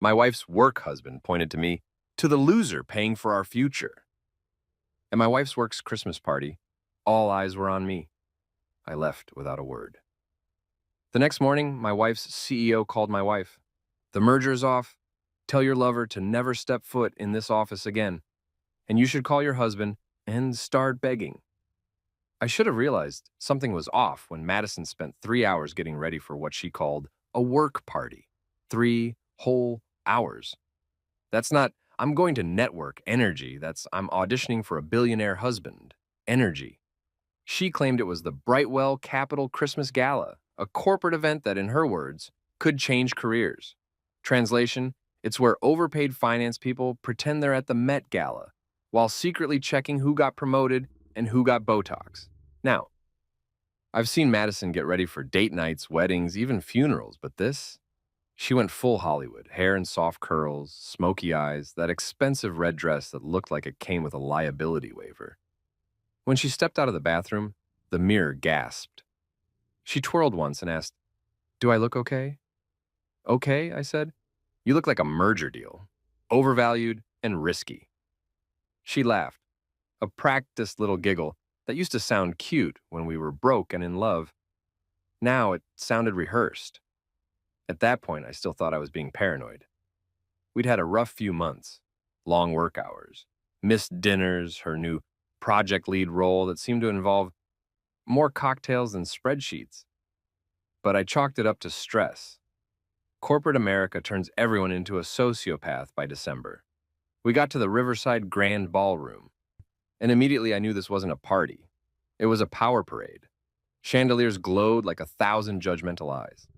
My wife's work husband pointed to me, to the loser paying for our future. At my wife's work's Christmas party, all eyes were on me. I left without a word. The next morning, my wife's CEO called my wife. The merger is off. Tell your lover to never step foot in this office again. And you should call your husband and start begging. I should have realized something was off when Madison spent 3 hours getting ready for what she called a work party. 3 whole hours. That's not, I'm going to network energy. That's, I'm auditioning for a billionaire husband. Energy. She claimed it was the Brightwell Capital Christmas Gala, a corporate event that, in her words, could change careers. Translation, it's where overpaid finance people pretend they're at the Met Gala while secretly checking who got promoted and who got Botox. Now, I've seen Madison get ready for date nights, weddings, even funerals, but this? She went full Hollywood, hair in soft curls, smoky eyes, that expensive red dress that looked like it came with a liability waiver. When she stepped out of the bathroom, the mirror gasped. She twirled once and asked, "Do I look okay?" "Okay," I said. "You look like a merger deal. Overvalued and risky." She laughed, a practiced little giggle that used to sound cute when we were broke and in love. Now it sounded rehearsed. At that point, I still thought I was being paranoid. We'd had a rough few months, long work hours, missed dinners, her new project lead role that seemed to involve more cocktails than spreadsheets. But I chalked it up to stress. Corporate America turns everyone into a sociopath by December. We got to the Riverside Grand Ballroom, and immediately I knew this wasn't a party. It was a power parade. Chandeliers glowed like 1,000 judgmental eyes.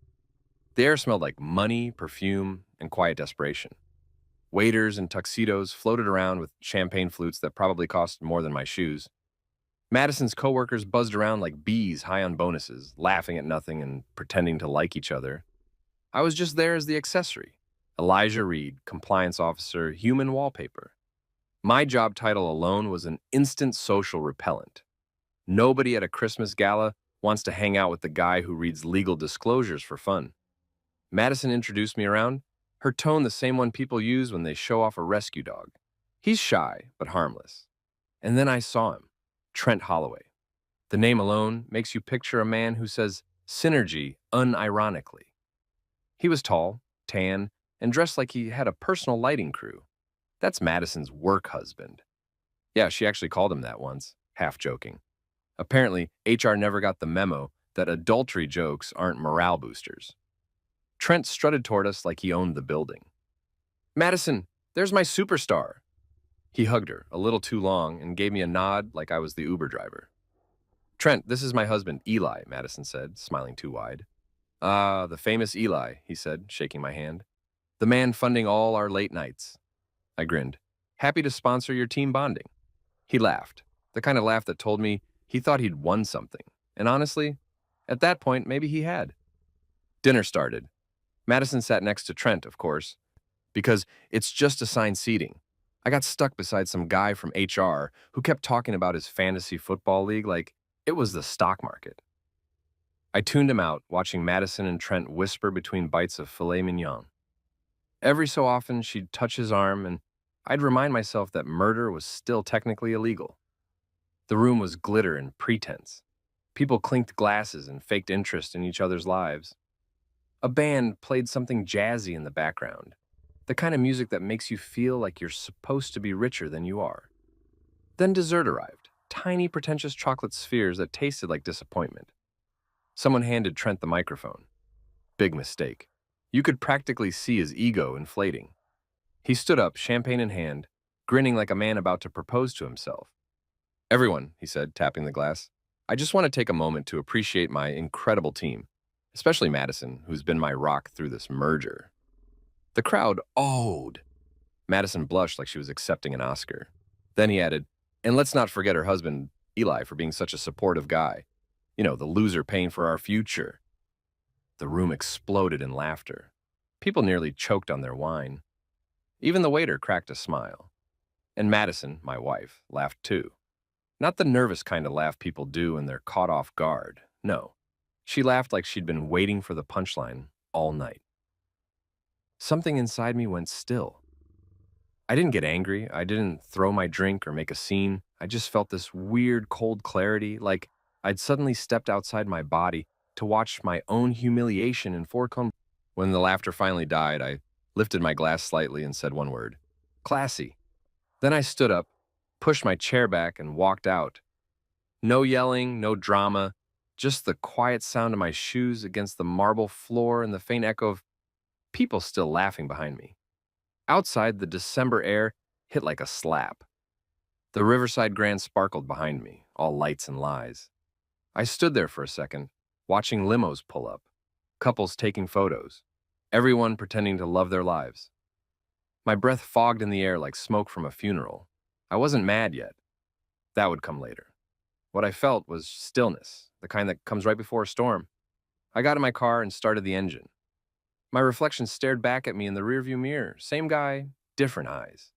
The air smelled like money, perfume, and quiet desperation. Waiters in tuxedos floated around with champagne flutes that probably cost more than my shoes. Madison's coworkers buzzed around like bees high on bonuses, laughing at nothing and pretending to like each other. I was just there as the accessory. Elijah Reed, compliance officer, human wallpaper. My job title alone was an instant social repellent. Nobody at a Christmas gala wants to hang out with the guy who reads legal disclosures for fun. Madison introduced me around, her tone the same one people use when they show off a rescue dog. He's shy, but harmless. And then I saw him, Trent Holloway. The name alone makes you picture a man who says synergy unironically. He was tall, tan, and dressed like he had a personal lighting crew. That's Madison's work husband. Yeah, she actually called him that once, half joking. Apparently, HR never got the memo that adultery jokes aren't morale boosters. Trent strutted toward us like he owned the building. "Madison, there's my superstar." He hugged her, a little too long, and gave me a nod like I was the Uber driver. "Trent, this is my husband, Eli," Madison said, smiling too wide. "Ah, the famous Eli," he said, shaking my hand. "The man funding all our late nights." I grinned. "Happy to sponsor your team bonding." He laughed, the kind of laugh that told me he thought he'd won something. And honestly, at that point, maybe he had. Dinner started. Madison sat next to Trent, of course, because it's just assigned seating. I got stuck beside some guy from HR who kept talking about his fantasy football league like it was the stock market. I tuned him out, watching Madison and Trent whisper between bites of filet mignon. Every so often, she'd touch his arm, and I'd remind myself that murder was still technically illegal. The room was glitter and pretense. People clinked glasses and faked interest in each other's lives. A band played something jazzy in the background, the kind of music that makes you feel like you're supposed to be richer than you are. Then dessert arrived, tiny pretentious chocolate spheres that tasted like disappointment. Someone handed Trent the microphone. Big mistake. You could practically see his ego inflating. He stood up, champagne in hand, grinning like a man about to propose to himself. "Everyone," he said, tapping the glass, "I just want to take a moment to appreciate my incredible team, especially Madison, who's been my rock through this merger." The crowd oh'd. Madison blushed like she was accepting an Oscar. Then he added, "And let's not forget her husband, Eli, for being such a supportive guy. You know, the loser paying for our future." The room exploded in laughter. People nearly choked on their wine. Even the waiter cracked a smile. And Madison, my wife, laughed too. Not the nervous kind of laugh people do when they're caught off guard. No. She laughed like she'd been waiting for the punchline all night. something inside me went still. I didn't get angry. I didn't throw my drink or make a scene. I just felt this weird, cold clarity, like I'd suddenly stepped outside my body to watch my own humiliation in forecon. When the laughter finally died, I lifted my glass slightly and said one word: classy. Then I stood up, pushed my chair back, and walked out. No yelling, no drama, just the quiet sound of my shoes against the marble floor and the faint echo of people still laughing behind me. Outside, the December air hit like a slap. The Riverside Grand sparkled behind me, all lights and lies. I stood there for a second, watching limos pull up, couples taking photos, everyone pretending to love their lives. My breath fogged in the air like smoke from a funeral. I wasn't mad yet. That would come later. What I felt was stillness, the kind that comes right before a storm. I got in my car and started the engine. My reflection stared back at me in the rearview mirror. Same guy, different eyes.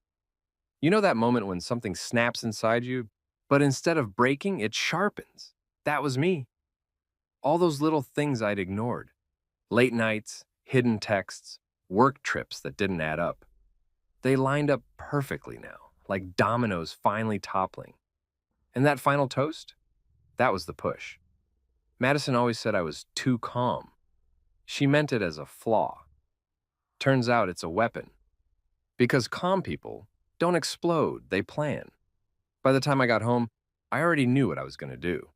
You know that moment when something snaps inside you, but instead of breaking, it sharpens? That was me. All those little things I'd ignored. Late nights, hidden texts, work trips that didn't add up. They lined up perfectly now, like dominoes finally toppling. And that final toast? That was the push. Madison always said I was too calm. She meant it as a flaw. Turns out it's a weapon. Because calm people don't explode, they plan. By the time I got home, I already knew what I was going to do.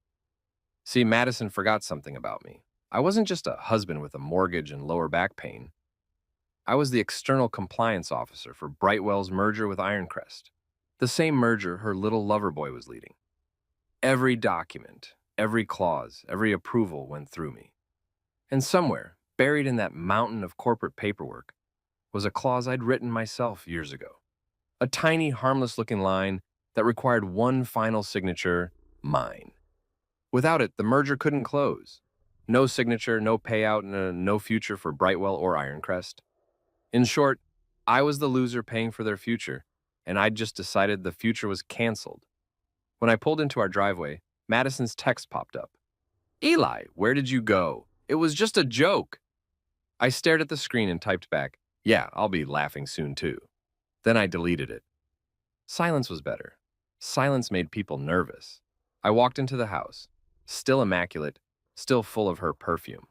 See, Madison forgot something about me. I wasn't just a husband with a mortgage and lower back pain. I was the external compliance officer for Brightwell's merger with Ironcrest, the same merger her little lover boy was leading. Every document, every clause, every approval went through me. And somewhere, buried in that mountain of corporate paperwork, was a clause I'd written myself years ago. A tiny, harmless-looking line that required one final signature: mine. Without it, the merger couldn't close. No signature, no payout, and no future for Brightwell or Ironcrest. In short, I was the loser paying for their future, and I'd just decided the future was canceled. When I pulled into our driveway, Madison's text popped up. "Eli, where did you go? It was just a joke." I stared at the screen and typed back, "Yeah, I'll be laughing soon too." Then I deleted it. Silence was better. Silence made people nervous. I walked into the house, still immaculate, still full of her perfume.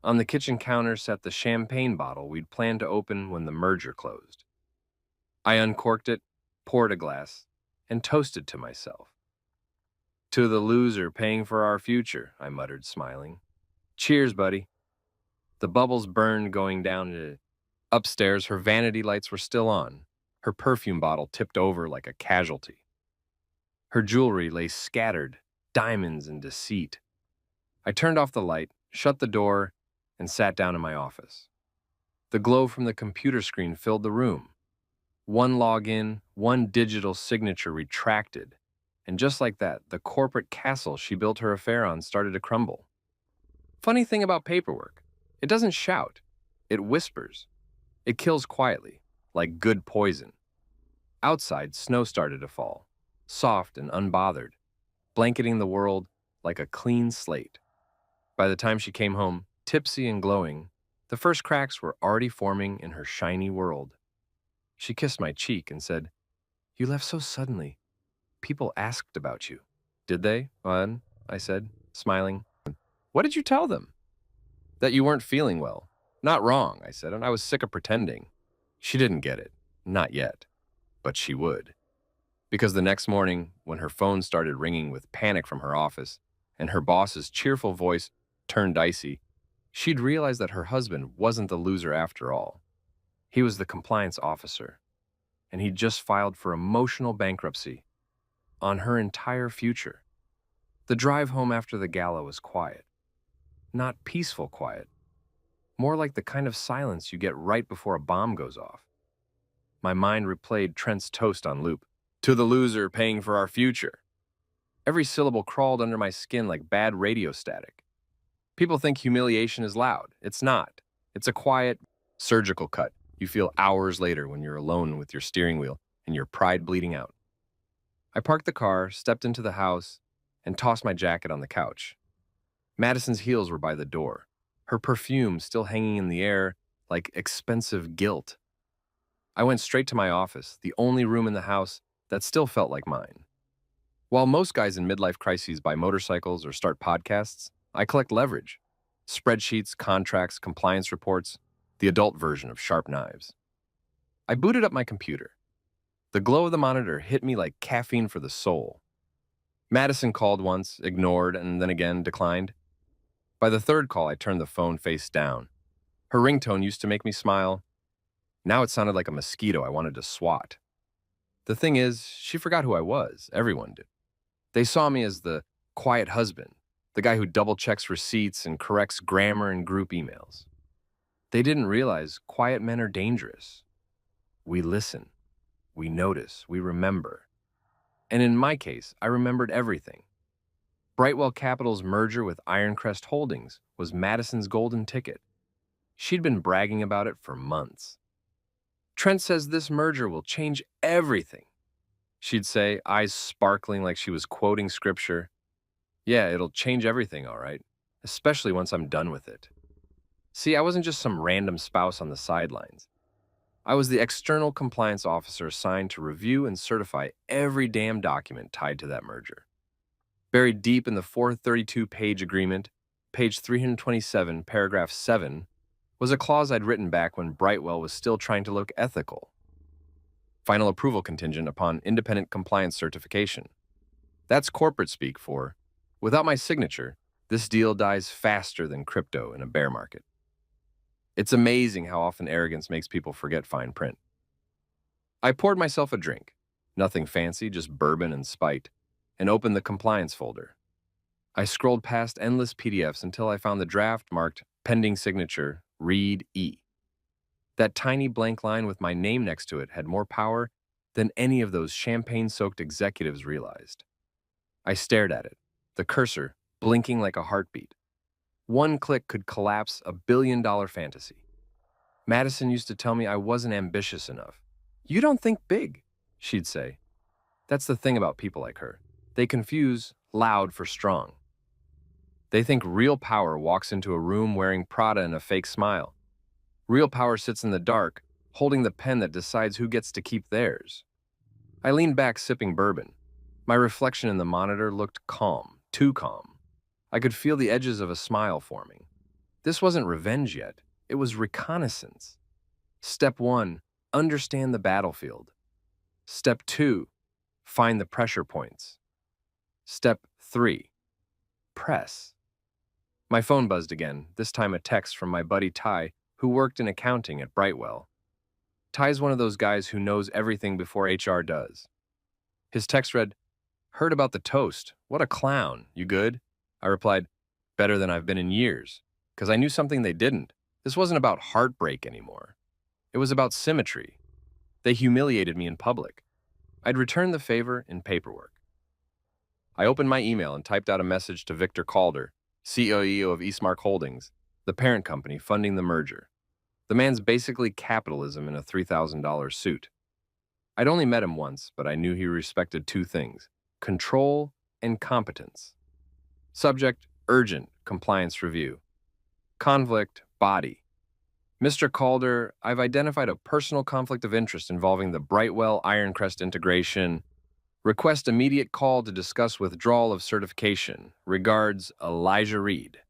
On the kitchen counter sat the champagne bottle we'd planned to open when the merger closed. I uncorked it, poured a glass, and toasted to myself. "To the loser paying for our future," I muttered, smiling. "Cheers, buddy." The bubbles burned going down to upstairs. Her vanity lights were still on, her perfume bottle tipped over like a casualty. Her jewelry lay scattered, diamonds and deceit. I turned off the light, shut the door, and sat down in my office. The glow from the computer screen filled the room. One login, one digital signature retracted, and just like that, the corporate castle she built her affair on started to crumble. Funny thing about paperwork, it doesn't shout, it whispers. It kills quietly, like good poison. Outside, snow started to fall, soft and unbothered, blanketing the world like a clean slate. By the time she came home, tipsy and glowing, the first cracks were already forming in her shiny world. She kissed my cheek and said, "You left so suddenly. People asked about you." "Did they, Juan?" I said, smiling. "What did you tell them?" "That you weren't feeling well." "Not wrong," I said, and I was sick of pretending. She didn't get it. Not yet. But she would. Because the next morning, when her phone started ringing with panic from her office, and her boss's cheerful voice turned icy, she'd realized that her husband wasn't the loser after all. He was the compliance officer, and he'd just filed for emotional bankruptcy on her entire future. The drive home after the gala was quiet. Not peaceful quiet. More like the kind of silence you get right before a bomb goes off. My mind replayed Trent's toast on loop. "To the loser paying for our future." Every syllable crawled under my skin like bad radio static. People think humiliation is loud. It's not. It's a quiet, surgical cut you feel hours later when you're alone with your steering wheel and your pride bleeding out. I parked the car, stepped into the house, and tossed my jacket on the couch. Madison's heels were by the door, her perfume still hanging in the air like expensive guilt. I went straight to my office, the only room in the house that still felt like mine. While most guys in midlife crises buy motorcycles or start podcasts, I collect leverage. Spreadsheets, contracts, compliance reports, the adult version of sharp knives. I booted up my computer. The glow of the monitor hit me like caffeine for the soul. Madison called once, ignored, and then again declined. By the third call, I turned the phone face down. Her ringtone used to make me smile. Now it sounded like a mosquito I wanted to swat. The thing is, she forgot who I was. Everyone did. They saw me as the quiet husband, the guy who double-checks receipts and corrects grammar in group emails. They didn't realize quiet men are dangerous. We listen, we notice, we remember. And in my case, I remembered everything. Brightwell Capital's merger with Ironcrest Holdings was Madison's golden ticket. She'd been bragging about it for months. Trent says this merger will change everything. She'd say, eyes sparkling like she was quoting scripture. Yeah, it'll change everything, all right, especially once I'm done with it. See, I wasn't just some random spouse on the sidelines. I was the external compliance officer assigned to review and certify every damn document tied to that merger. Buried deep in the 432-page agreement, page 327, paragraph 7, was a clause I'd written back when Brightwell was still trying to look ethical. Final approval contingent upon independent compliance certification. That's corporate speak for, without my signature, this deal dies faster than crypto in a bear market. It's amazing how often arrogance makes people forget fine print. I poured myself a drink, nothing fancy, just bourbon and spite, and opened the compliance folder. I scrolled past endless PDFs until I found the draft marked pending signature, Read E. That tiny blank line with my name next to it had more power than any of those champagne-soaked executives realized. I stared at it, the cursor blinking like a heartbeat. One click could collapse a billion-dollar fantasy. Madison used to tell me I wasn't ambitious enough. You don't think big, she'd say. That's the thing about people like her. They confuse loud for strong. They think real power walks into a room wearing Prada and a fake smile. Real power sits in the dark, holding the pen that decides who gets to keep theirs. I leaned back sipping bourbon. My reflection in the monitor looked calm, too calm. I could feel the edges of a smile forming. This wasn't revenge yet. It was reconnaissance. Step 1, understand the battlefield. Step 2, find the pressure points. Step 3, press. My phone buzzed again, this time a text from my buddy Ty, who worked in accounting at Brightwell. Ty's one of those guys who knows everything before HR does. His text read, "Heard about the toast. What a clown. You good?" I replied, "Better than I've been in years," because I knew something they didn't. This wasn't about heartbreak anymore. It was about symmetry. They humiliated me in public. I'd returned the favor in paperwork. I opened my email and typed out a message to Victor Calder, CEO of Eastmark Holdings, the parent company funding the merger. The man's basically capitalism in a $3,000 suit. I'd only met him once, but I knew he respected two things: control and competence. Subject, urgent, compliance review. Conflict, body. Mr. Calder, I've identified a personal conflict of interest involving the Brightwell Ironcrest integration. Request immediate call to discuss withdrawal of certification. Regards, Elijah Reed.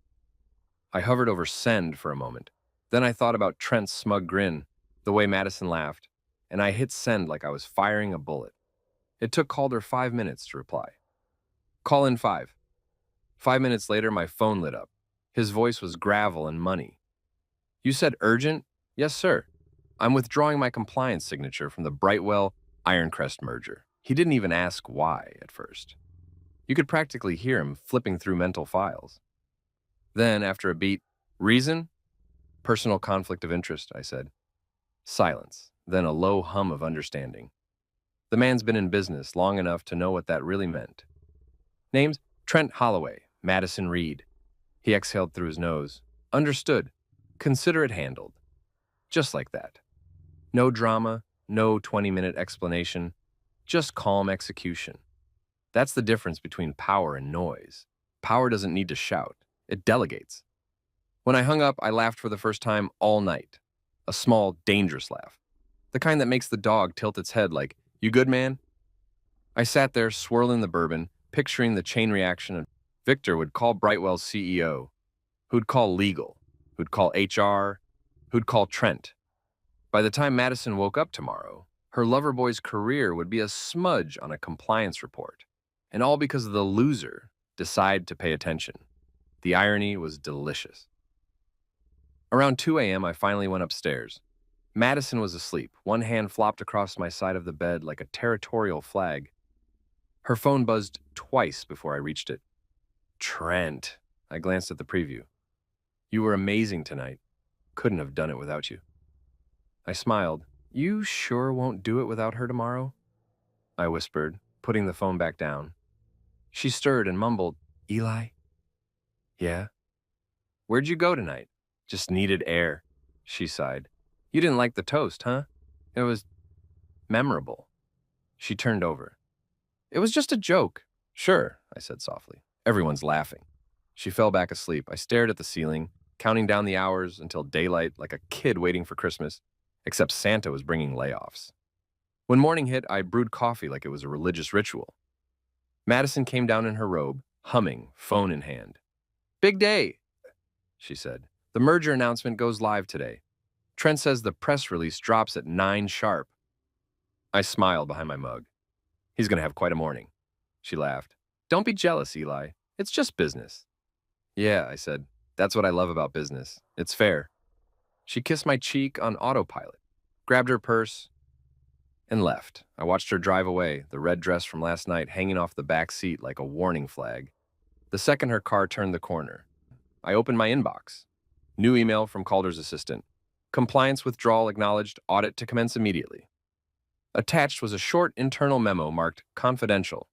I hovered over send for a moment. Then I thought about Trent's smug grin, the way Madison laughed, and I hit send like I was firing a bullet. It took Calder 5 minutes to reply. Call in 5. 5 minutes later, my phone lit up. His voice was gravel and money. You said urgent? Yes, sir. I'm withdrawing my compliance signature from the Brightwell Ironcrest merger. He didn't even ask why at first. You could practically hear him flipping through mental files. Then, after a beat, reason? Personal conflict of interest, I said. Silence, then a low hum of understanding. The man's been in business long enough to know what that really meant. Names? Trent Holloway, Madison Reed. He exhaled through his nose. Understood. Consider it handled. Just like that. No drama, no 20-minute explanation, just calm execution. That's the difference between power and noise. Power doesn't need to shout. It delegates. When I hung up, I laughed for the first time all night. A small, dangerous laugh. The kind that makes the dog tilt its head like, "You good, man?" I sat there swirling the bourbon, picturing the chain reaction. Victor would call Brightwell's CEO, who'd call legal, who'd call HR, who'd call Trent. By the time Madison woke up tomorrow, her lover boy's career would be a smudge on a compliance report. And all because the loser decided to pay attention. The irony was delicious. Around 2 a.m., I finally went upstairs. Madison was asleep, one hand flopped across my side of the bed like a territorial flag. Her phone buzzed twice before I reached it. Trent. I glanced at the preview. You were amazing tonight. Couldn't have done it without you. I smiled. You sure won't do it without her tomorrow? I whispered, putting the phone back down. She stirred and mumbled, Eli? Yeah? Where'd you go tonight? Just needed air, she sighed. You didn't like the toast, huh? It was memorable. She turned over. It was just a joke. Sure, I said softly. Everyone's laughing. She fell back asleep. I stared at the ceiling, counting down the hours until daylight like a kid waiting for Christmas, except Santa was bringing layoffs. When morning hit, I brewed coffee like it was a religious ritual. Madison came down in her robe, humming, phone in hand. Big day, she said. The merger announcement goes live today. Trent says the press release drops at 9 sharp. I smiled behind my mug. He's going to have quite a morning. She laughed. Don't be jealous, Eli. It's just business. Yeah, I said. That's what I love about business. It's fair. She kissed my cheek on autopilot, grabbed her purse, and left. I watched her drive away, the red dress from last night hanging off the back seat like a warning flag. The second her car turned the corner, I opened my inbox. New email from Calder's assistant. Compliance withdrawal acknowledged, audit to commence immediately. Attached was a short internal memo marked confidential.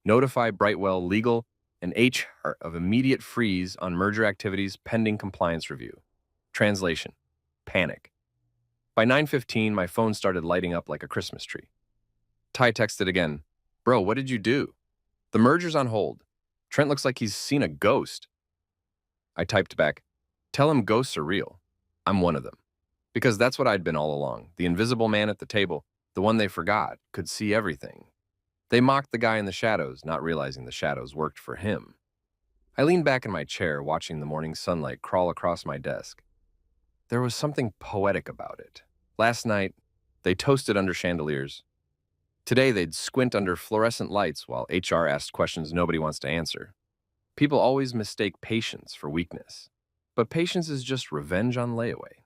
Notify Brightwell Legal and HR of immediate freeze on merger activities pending compliance review. Translation: panic. By 9:15, my phone started lighting up like a Christmas tree. Ty texted again. Bro, what did you do? The merger's on hold. Trent looks like he's seen a ghost. I typed back, tell him ghosts are real. I'm one of them. Because that's what I'd been all along. The invisible man at the table, the one they forgot, could see everything. They mocked the guy in the shadows, not realizing the shadows worked for him. I leaned back in my chair, watching the morning sunlight crawl across my desk. There was something poetic about it. Last night, they toasted under chandeliers. Today, they'd squint under fluorescent lights while HR asked questions nobody wants to answer. People always mistake patience for weakness. But patience is just revenge on layaway.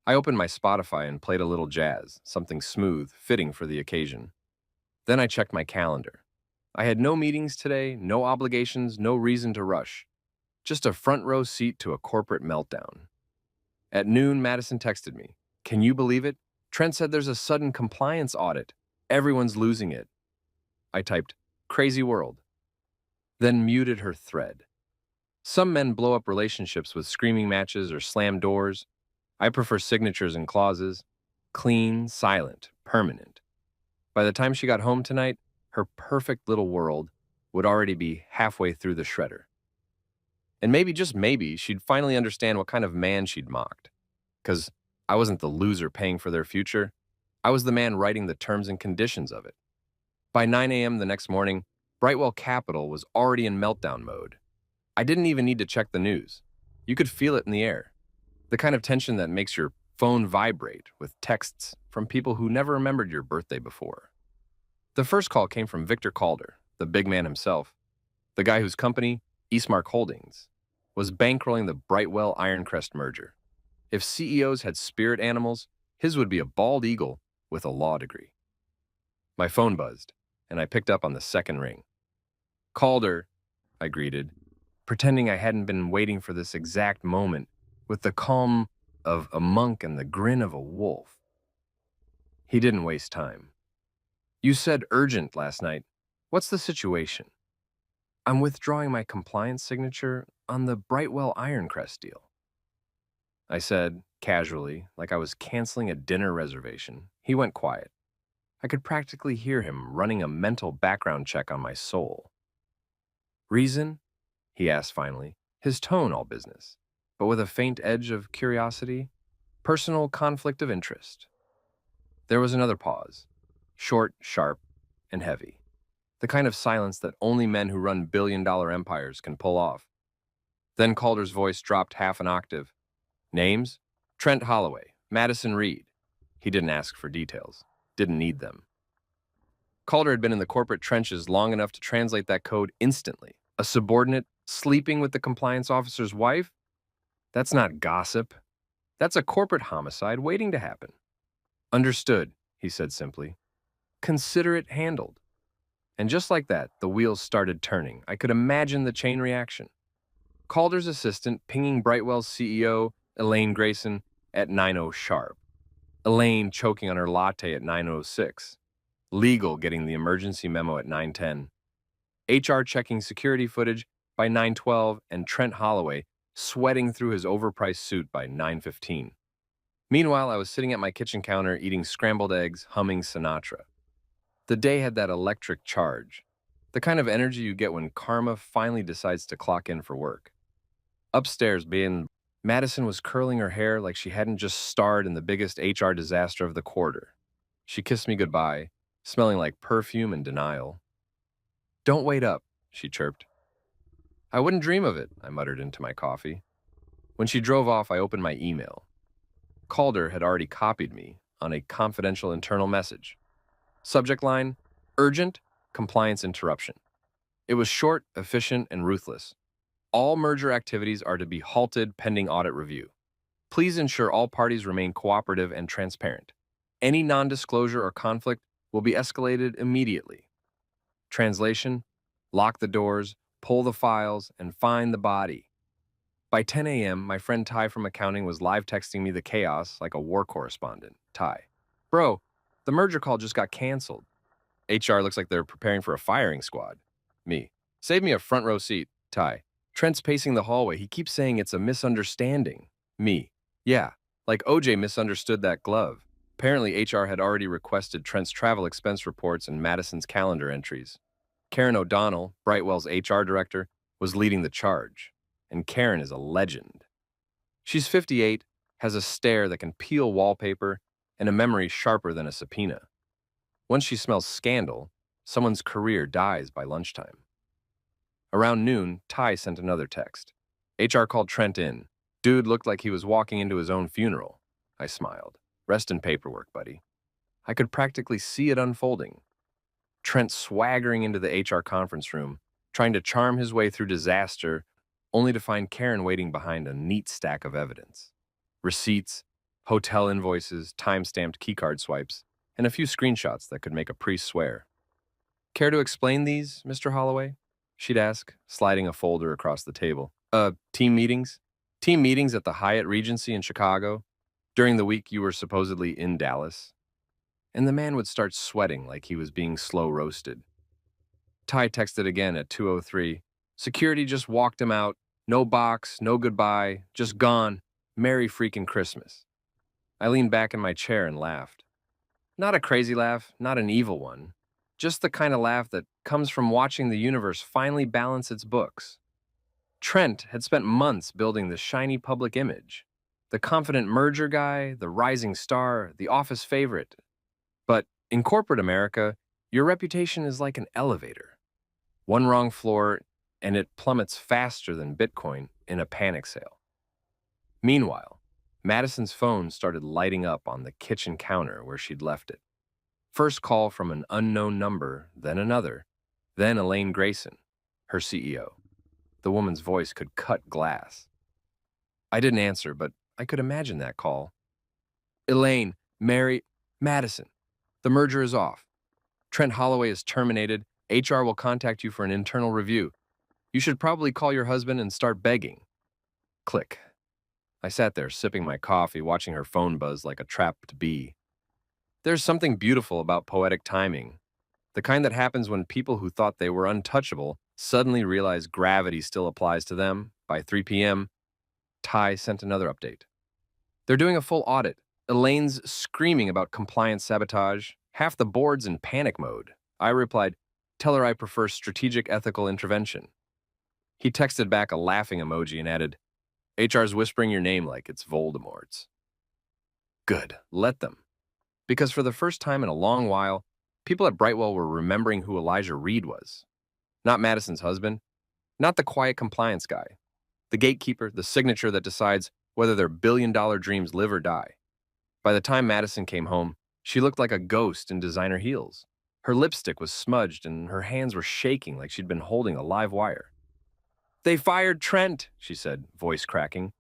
I opened my Spotify and played a little jazz, something smooth, fitting for the occasion. Then I checked my calendar. I had no meetings today, no obligations, no reason to rush. Just a front row seat to a corporate meltdown. At noon, Madison texted me. Can you believe it? Trent said there's a sudden compliance audit. Everyone's losing it. I typed, crazy world. Then muted her thread. Some men blow up relationships with screaming matches or slam doors. I prefer signatures and clauses. Clean, silent, permanent. By the time she got home tonight, her perfect little world would already be halfway through the shredder. And maybe, just maybe, she'd finally understand what kind of man she'd mocked. Because I wasn't the loser paying for their future. I was the man writing the terms and conditions of it. By 9 a.m. the next morning, Brightwell Capital was already in meltdown mode. I didn't even need to check the news. You could feel it in the air. The kind of tension that makes your phone vibrate with texts from people who never remembered your birthday before. The first call came from Victor Calder, the big man himself, the guy whose company, Eastmark Holdings, was bankrolling the Brightwell Ironcrest merger. If CEOs had spirit animals, his would be a bald eagle with a law degree. My phone buzzed, and I picked up on the second ring. Calder, I greeted, pretending I hadn't been waiting for this exact moment, with the calm of a monk and the grin of a wolf. He didn't waste time. You said urgent last night. What's the situation? I'm withdrawing my compliance signature on the Brightwell Ironcrest deal. I said, casually, like I was canceling a dinner reservation. He went quiet. I could practically hear him running a mental background check on my soul. Reason? He asked finally, his tone all business, but with a faint edge of curiosity. Personal conflict of interest. There was another pause. Short, sharp, and heavy. The kind of silence that only men who run billion-dollar empires can pull off. Then Calder's voice dropped half an octave. Names? Trent Holloway, Madison Reed. He didn't ask for details. Didn't need them. Calder had been in the corporate trenches long enough to translate that code instantly. A subordinate sleeping with the compliance officer's wife? That's not gossip. That's a corporate homicide waiting to happen. Understood, he said simply. Consider it handled. And just like that, the wheels started turning. I could imagine the chain reaction. Calder's assistant pinging Brightwell's CEO, Elaine Grayson, at 9:00 sharp. Elaine choking on her latte at 9:06. Legal getting the emergency memo at 9:10. HR checking security footage by 9:12, and Trent Holloway sweating through his overpriced suit by 9:15. Meanwhile, I was sitting at my kitchen counter eating scrambled eggs, humming Sinatra. The day had that electric charge, the kind of energy you get when karma finally decides to clock in for work. Upstairs, Madison was curling her hair like she hadn't just starred in the biggest HR disaster of the quarter. She kissed me goodbye, smelling like perfume and denial. Don't wait up, she chirped. I wouldn't dream of it, I muttered into my coffee. When she drove off, I opened my email. Calder had already copied me on a confidential internal message. Subject line, urgent, compliance interruption. It was short, efficient, and ruthless. All merger activities are to be halted pending audit review. Please ensure all parties remain cooperative and transparent. Any non-disclosure or conflict will be escalated immediately. Translation, lock the doors, pull the files, and find the body. By 10 a.m., my friend Ty from accounting was live texting me the chaos like a war correspondent. Ty, bro, the merger call just got canceled. HR looks like they're preparing for a firing squad. Me, save me a front row seat. Ty, Trent's pacing the hallway. He keeps saying it's a misunderstanding. Me, yeah, like OJ misunderstood that glove. Apparently, HR had already requested Trent's travel expense reports and Madison's calendar entries. Karen O'Donnell, Brightwell's HR director, was leading the charge. And Karen is a legend. She's 58, has a stare that can peel wallpaper, and a memory sharper than a subpoena. Once she smells scandal, someone's career dies by lunchtime. Around noon, Ty sent another text. HR called Trent in. Dude looked like he was walking into his own funeral. I smiled. Rest in paperwork, buddy. I could practically see it unfolding. Trent swaggering into the HR conference room, trying to charm his way through disaster, only to find Karen waiting behind a neat stack of evidence. Receipts, hotel invoices, time-stamped keycard swipes, and a few screenshots that could make a priest swear. Care to explain these, Mr. Holloway? She'd ask, sliding a folder across the table. Team meetings? Team meetings at the Hyatt Regency in Chicago? During the week you were supposedly in Dallas? And the man would start sweating like he was being slow roasted. Ty texted again at 2:03. Security just walked him out. No box, no goodbye, just gone. Merry freaking Christmas. I leaned back in my chair and laughed. Not a crazy laugh, not an evil one. Just the kind of laugh that comes from watching the universe finally balance its books. Trent had spent months building this shiny public image. The confident merger guy, the rising star, the office favorite. But in corporate America, your reputation is like an elevator. One wrong floor, and it plummets faster than Bitcoin in a panic sale. Meanwhile, Madison's phone started lighting up on the kitchen counter where she'd left it. First call from an unknown number, then another, then Elaine Grayson, her CEO. The woman's voice could cut glass. I didn't answer, but I could imagine that call. Elaine, Madison, the merger is off. Trent Holloway is terminated. HR will contact you for an internal review. You should probably call your husband and start begging. Click. I sat there sipping my coffee, watching her phone buzz like a trapped bee. There's something beautiful about poetic timing, the kind that happens when people who thought they were untouchable suddenly realize gravity still applies to them. By 3 p.m., Ty sent another update. They're doing a full audit. Elaine's screaming about compliance sabotage. Half the board's in panic mode. I replied, tell her I prefer strategic ethical intervention. He texted back a laughing emoji and added, HR's whispering your name like it's Voldemort's. Good, let them. Because for the first time in a long while, people at Brightwell were remembering who Elijah Reed was. Not Madison's husband, not the quiet compliance guy, the gatekeeper, the signature that decides whether their billion-dollar dreams live or die. By the time Madison came home, she looked like a ghost in designer heels. Her lipstick was smudged and her hands were shaking like she'd been holding a live wire. "They fired Trent," she said, voice cracking.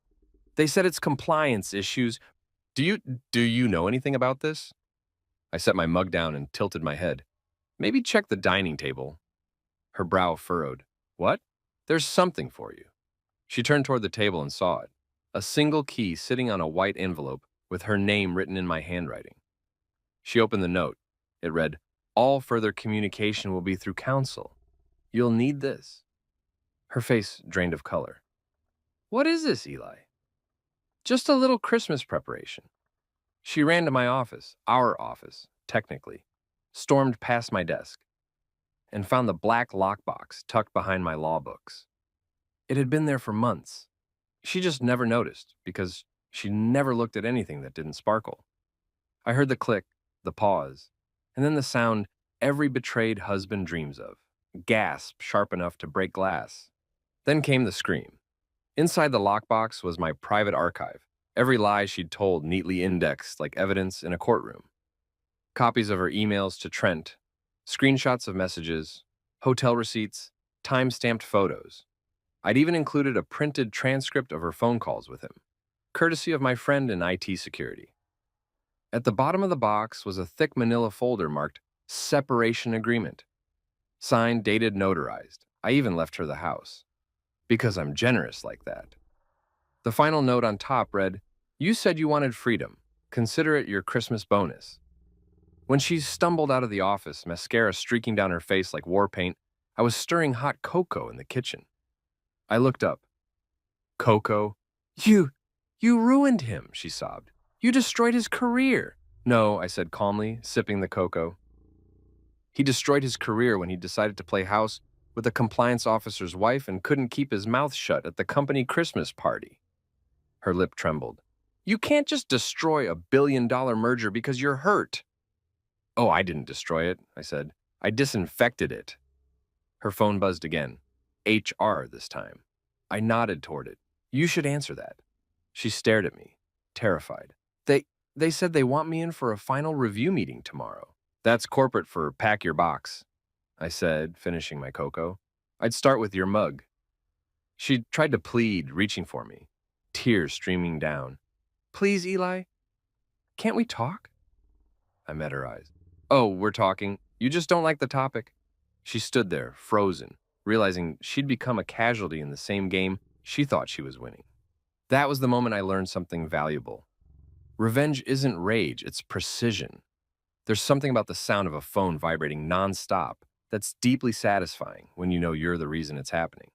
"They said it's compliance issues. Do you know anything about this?" I set my mug down and tilted my head. "Maybe check the dining table." Her brow furrowed. "What?" "There's something for you." She turned toward the table and saw it. A single key sitting on a white envelope with her name written in my handwriting. She opened the note. It read, "All further communication will be through counsel. You'll need this." Her face drained of color. "What is this, Eli?" "Just a little Christmas preparation." She ran to my office, our office, technically, stormed past my desk, and found the black lockbox tucked behind my law books. It had been there for months. She just never noticed because she never looked at anything that didn't sparkle. I heard the click, the pause, and then the sound every betrayed husband dreams of, gasp sharp enough to break glass. Then came the scream. Inside the lockbox was my private archive, every lie she'd told neatly indexed like evidence in a courtroom. Copies of her emails to Trent, screenshots of messages, hotel receipts, time-stamped photos. I'd even included a printed transcript of her phone calls with him, courtesy of my friend in IT security. At the bottom of the box was a thick manila folder marked Separation Agreement. Signed, dated, notarized. I even left her the house. Because I'm generous like that. The final note on top read, "You said you wanted freedom. Consider it your Christmas bonus." When she stumbled out of the office, mascara streaking down her face like war paint, I was stirring hot cocoa in the kitchen. I looked up. "Cocoa? You ruined him," she sobbed. "You destroyed his career." "No," I said calmly, sipping the cocoa. "He destroyed his career when he decided to play house with a compliance officer's wife and couldn't keep his mouth shut at the company Christmas party." Her lip trembled. "You can't just destroy a billion-dollar merger because you're hurt." "Oh, I didn't destroy it," I said. "I disinfected it." Her phone buzzed again. HR this time. I nodded toward it. "You should answer that." She stared at me, terrified. They said they want me in for a final review meeting tomorrow." "That's corporate for pack your box," I said, finishing my cocoa. "I'd start with your mug." She tried to plead, reaching for me, tears streaming down. "Please, Eli, can't we talk?" I met her eyes. "Oh, we're talking. You just don't like the topic." She stood there, frozen, realizing she'd become a casualty in the same game she thought she was winning. That was the moment I learned something valuable. Revenge isn't rage, it's precision. There's something about the sound of a phone vibrating nonstop that's deeply satisfying when you know you're the reason it's happening.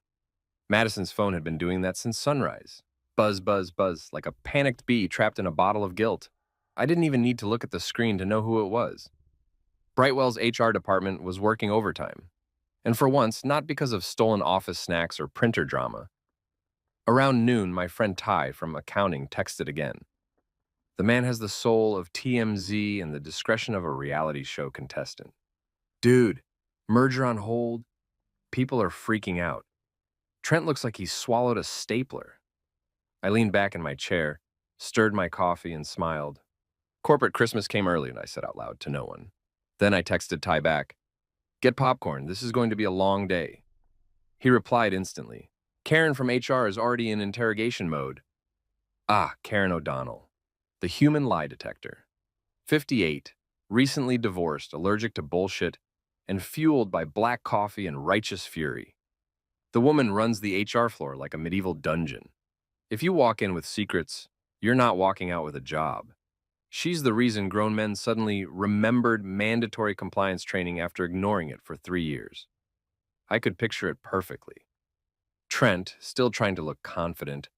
Madison's phone had been doing that since sunrise. Buzz, buzz, buzz, like a panicked bee trapped in a bottle of guilt. I didn't even need to look at the screen to know who it was. Brightwell's HR department was working overtime. And for once, not because of stolen office snacks or printer drama. Around noon, my friend Ty from accounting texted again. "The man has the soul of TMZ and the discretion of a reality show contestant. Dude, merger on hold. People are freaking out. Trent looks like he swallowed a stapler." I leaned back in my chair, stirred my coffee, and smiled. "Corporate Christmas came early," I said out loud to no one. Then I texted Ty back, "Get popcorn. This is going to be a long day." He replied instantly. "Karen from HR is already in interrogation mode." Ah, Karen O'Donnell. The human lie detector. 58, recently divorced, allergic to bullshit, and fueled by black coffee and righteous fury. The woman runs the HR floor like a medieval dungeon. If you walk in with secrets, you're not walking out with a job. She's the reason grown men suddenly remembered mandatory compliance training after ignoring it for 3 years. I could picture it perfectly. Trent, still trying to look confident,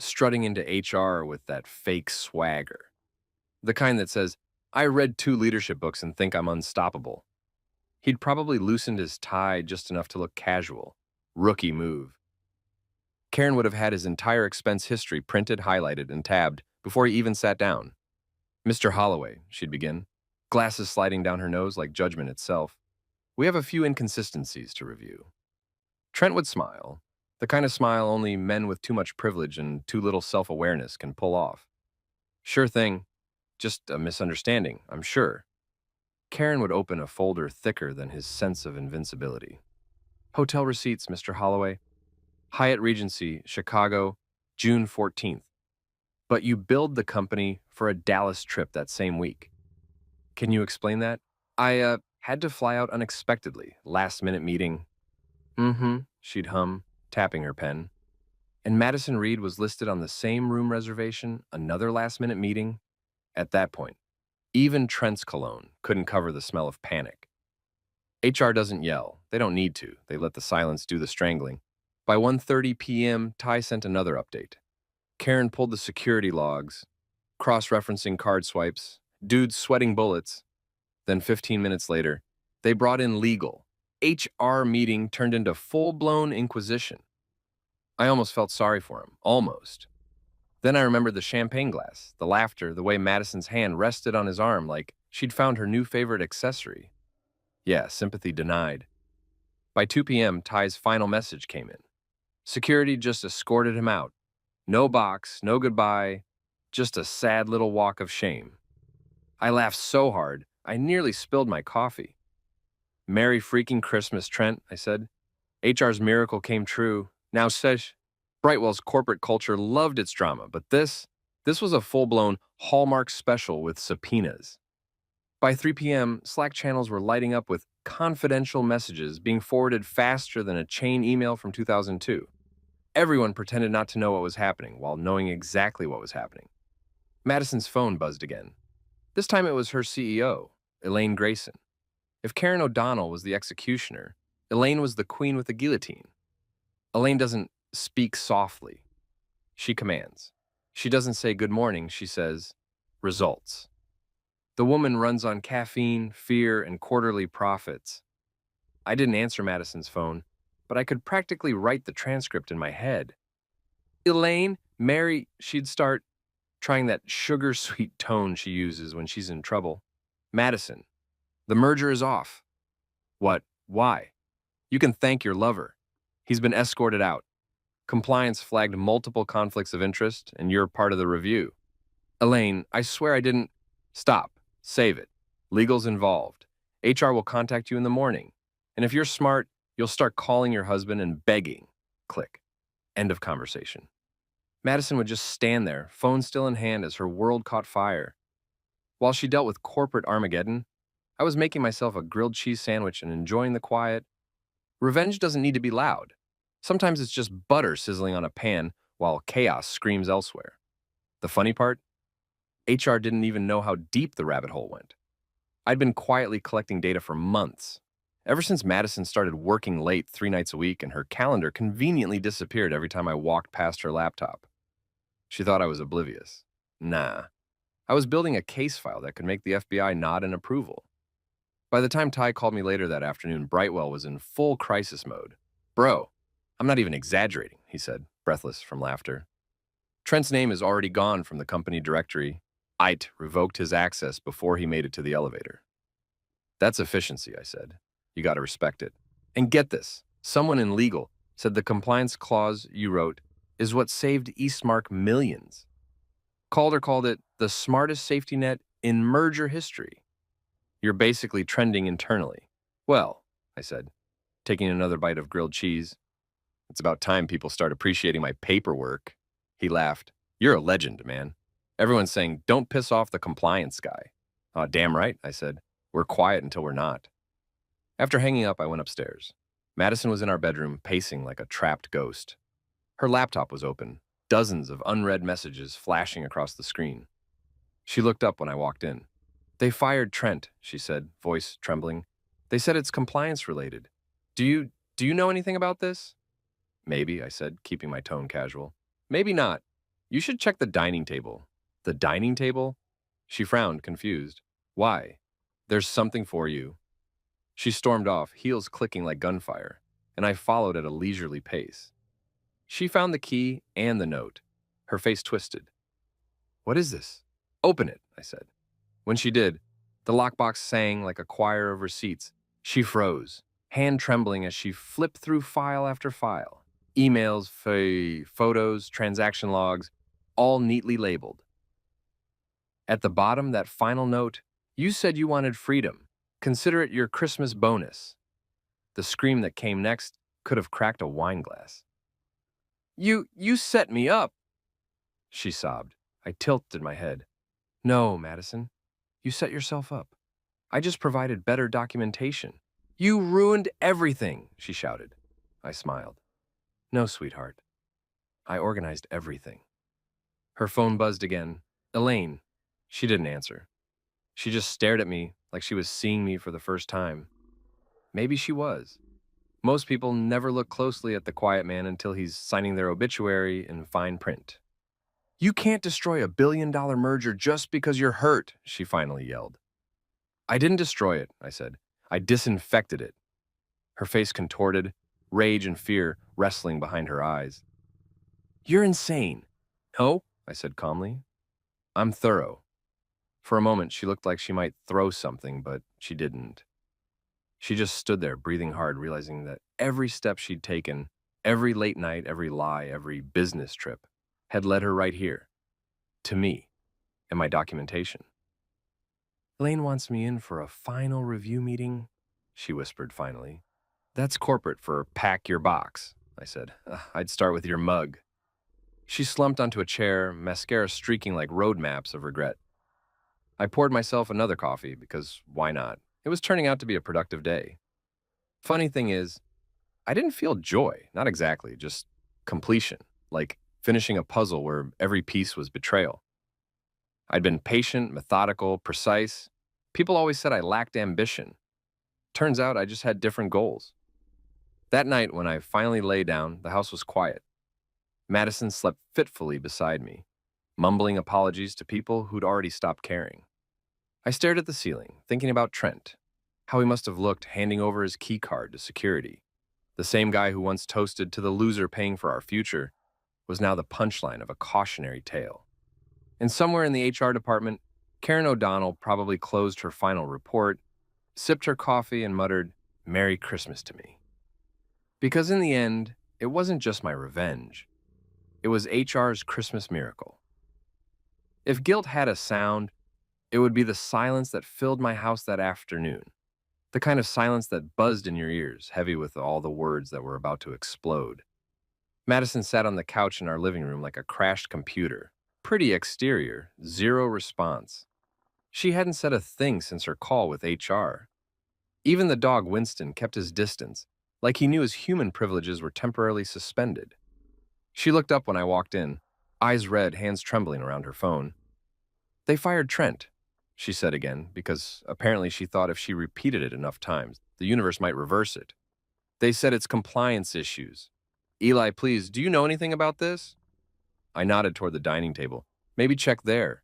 strutting into HR with that fake swagger. The kind that says, "I read 2 leadership books and think I'm unstoppable." He'd probably loosened his tie just enough to look casual. Rookie move. Karen would have had his entire expense history printed, highlighted, and tabbed before he even sat down. Mr. Holloway, she'd begin, glasses sliding down her nose like judgment itself. We have a few inconsistencies to review. Trent would smile, the kind of smile only men with too much privilege and too little self-awareness can pull off. Sure thing. Just a misunderstanding, I'm sure. Karen would open a folder thicker than his sense of invincibility. Hotel receipts, Mr. Holloway. Hyatt Regency, Chicago, June 14th. But you billed the company for a Dallas trip that same week. Can you explain that? I had to fly out unexpectedly. Last-minute meeting. Mm-hmm, she'd hum, tapping her pen. And Madison Reed was listed on the same room reservation, another last-minute meeting. At that point, even Trent's cologne couldn't cover the smell of panic. HR doesn't yell. They don't need to. They let the silence do the strangling. By 1:30 p.m., Ty sent another update. Karen pulled the security logs, cross-referencing card swipes, dudes sweating bullets. Then 15 minutes later, they brought in legal. HR meeting turned into full-blown inquisition. I almost felt sorry for him. Almost. Then I remembered the champagne glass, the laughter, the way Madison's hand rested on his arm like she'd found her new favorite accessory. Yeah, sympathy denied. By 2 p.m., Ty's final message came in. Security just escorted him out. No box, no goodbye, just a sad little walk of shame. I laughed so hard, I nearly spilled my coffee. Merry freaking Christmas, Trent, I said. HR's miracle came true. Now, Sesh, Brightwell's corporate culture loved its drama, but this was a full-blown Hallmark special with subpoenas. By 3 p.m., Slack channels were lighting up with confidential messages being forwarded faster than a chain email from 2002. Everyone pretended not to know what was happening while knowing exactly what was happening. Madison's phone buzzed again. This time it was her CEO, Elaine Grayson. If Karen O'Donnell was the executioner, Elaine was the queen with the guillotine. Elaine doesn't speak softly. She commands. She doesn't say good morning, she says, results. The woman runs on caffeine, fear, and quarterly profits. I didn't answer Madison's phone, but I could practically write the transcript in my head. Elaine, Mary, she'd start, trying that sugar-sweet tone she uses when she's in trouble. Madison, the merger is off. What? Why? You can thank your lover. He's been escorted out. Compliance flagged multiple conflicts of interest, and you're part of the review. Elaine, I swear I didn't... Stop. Save it. Legal's involved. HR will contact you in the morning. And if you're smart, you'll start calling your husband and begging. Click. End of conversation. Madison would just stand there, phone still in hand as her world caught fire. While she dealt with corporate Armageddon, I was making myself a grilled cheese sandwich and enjoying the quiet. Revenge doesn't need to be loud. Sometimes it's just butter sizzling on a pan while chaos screams elsewhere. The funny part? HR didn't even know how deep the rabbit hole went. I'd been quietly collecting data for months, ever since Madison started working late 3 nights a week and her calendar conveniently disappeared every time I walked past her laptop. She thought I was oblivious. Nah. I was building a case file that could make the FBI nod in approval. By the time Ty called me later that afternoon, Brightwell was in full crisis mode. Bro, I'm not even exaggerating, he said, breathless from laughter. Trent's name is already gone from the company directory. IT revoked his access before he made it to the elevator. That's efficiency, I said. You gotta respect it. And get this, someone in legal said the compliance clause you wrote is what saved Eastmark millions. Calder called it the smartest safety net in merger history. You're basically trending internally. Well, I said, taking another bite of grilled cheese. It's about time people start appreciating my paperwork. He laughed. You're a legend, man. Everyone's saying, don't piss off the compliance guy. Damn right, I said. We're quiet until we're not. After hanging up, I went upstairs. Madison was in our bedroom, pacing like a trapped ghost. Her laptop was open, dozens of unread messages flashing across the screen. She looked up when I walked in. They fired Trent, she said, voice trembling. They said it's compliance-related. Do you know anything about this? Maybe, I said, keeping my tone casual. Maybe not. You should check the dining table. The dining table? She frowned, confused. Why? There's something for you. She stormed off, heels clicking like gunfire, and I followed at a leisurely pace. She found the key and the note. Her face twisted. What is this? Open it, I said. When she did, the lockbox sang like a choir of receipts. She froze, hand trembling as she flipped through file after file. Emails, photos, transaction logs, all neatly labeled. At the bottom, that final note, you said you wanted freedom. Consider it your Christmas bonus. The scream that came next could have cracked a wine glass. You set me up, she sobbed. I tilted my head. No, Madison, you set yourself up. I just provided better documentation. You ruined everything, she shouted. I smiled. No, sweetheart. I organized everything. Her phone buzzed again. Elaine. She didn't answer. She just stared at me like she was seeing me for the first time. Maybe she was. Most people never look closely at the quiet man until he's signing their obituary in fine print. You can't destroy a billion-dollar merger just because you're hurt, she finally yelled. I didn't destroy it, I said. I disinfected it. Her face contorted, rage and fear wrestling behind her eyes. You're insane. No, I said calmly. I'm thorough. For a moment, she looked like she might throw something, but she didn't. She just stood there, breathing hard, realizing that every step she'd taken, every late night, every lie, every business trip, had led her right here, to me, and my documentation. Elaine wants me in for a final review meeting, she whispered finally. That's corporate for pack your box, I said. I'd start with your mug. She slumped onto a chair, mascara streaking like road maps of regret. I poured myself another coffee because why not? It was turning out to be a productive day. Funny thing is, I didn't feel joy, not exactly, just completion, like finishing a puzzle where every piece was betrayal. I'd been patient, methodical, precise. People always said I lacked ambition. Turns out I just had different goals. That night, when I finally lay down, the house was quiet. Madison slept fitfully beside me, mumbling apologies to people who'd already stopped caring. I stared at the ceiling, thinking about Trent, how he must have looked handing over his key card to security. The same guy who once toasted to the loser paying for our future was now the punchline of a cautionary tale. And somewhere in the HR department, Karen O'Donnell probably closed her final report, sipped her coffee, and muttered, "Merry Christmas" to me. Because in the end, it wasn't just my revenge. It was HR's Christmas miracle. If guilt had a sound, it would be the silence that filled my house that afternoon. The kind of silence that buzzed in your ears, heavy with all the words that were about to explode. Madison sat on the couch in our living room like a crashed computer. Pretty exterior, zero response. She hadn't said a thing since her call with HR. Even the dog Winston kept his distance, like he knew his human privileges were temporarily suspended. She looked up when I walked in, eyes red, hands trembling around her phone. They fired Trent, she said again, because apparently she thought if she repeated it enough times, the universe might reverse it. They said it's compliance issues. Eli, please, do you know anything about this? I nodded toward the dining table. Maybe check there.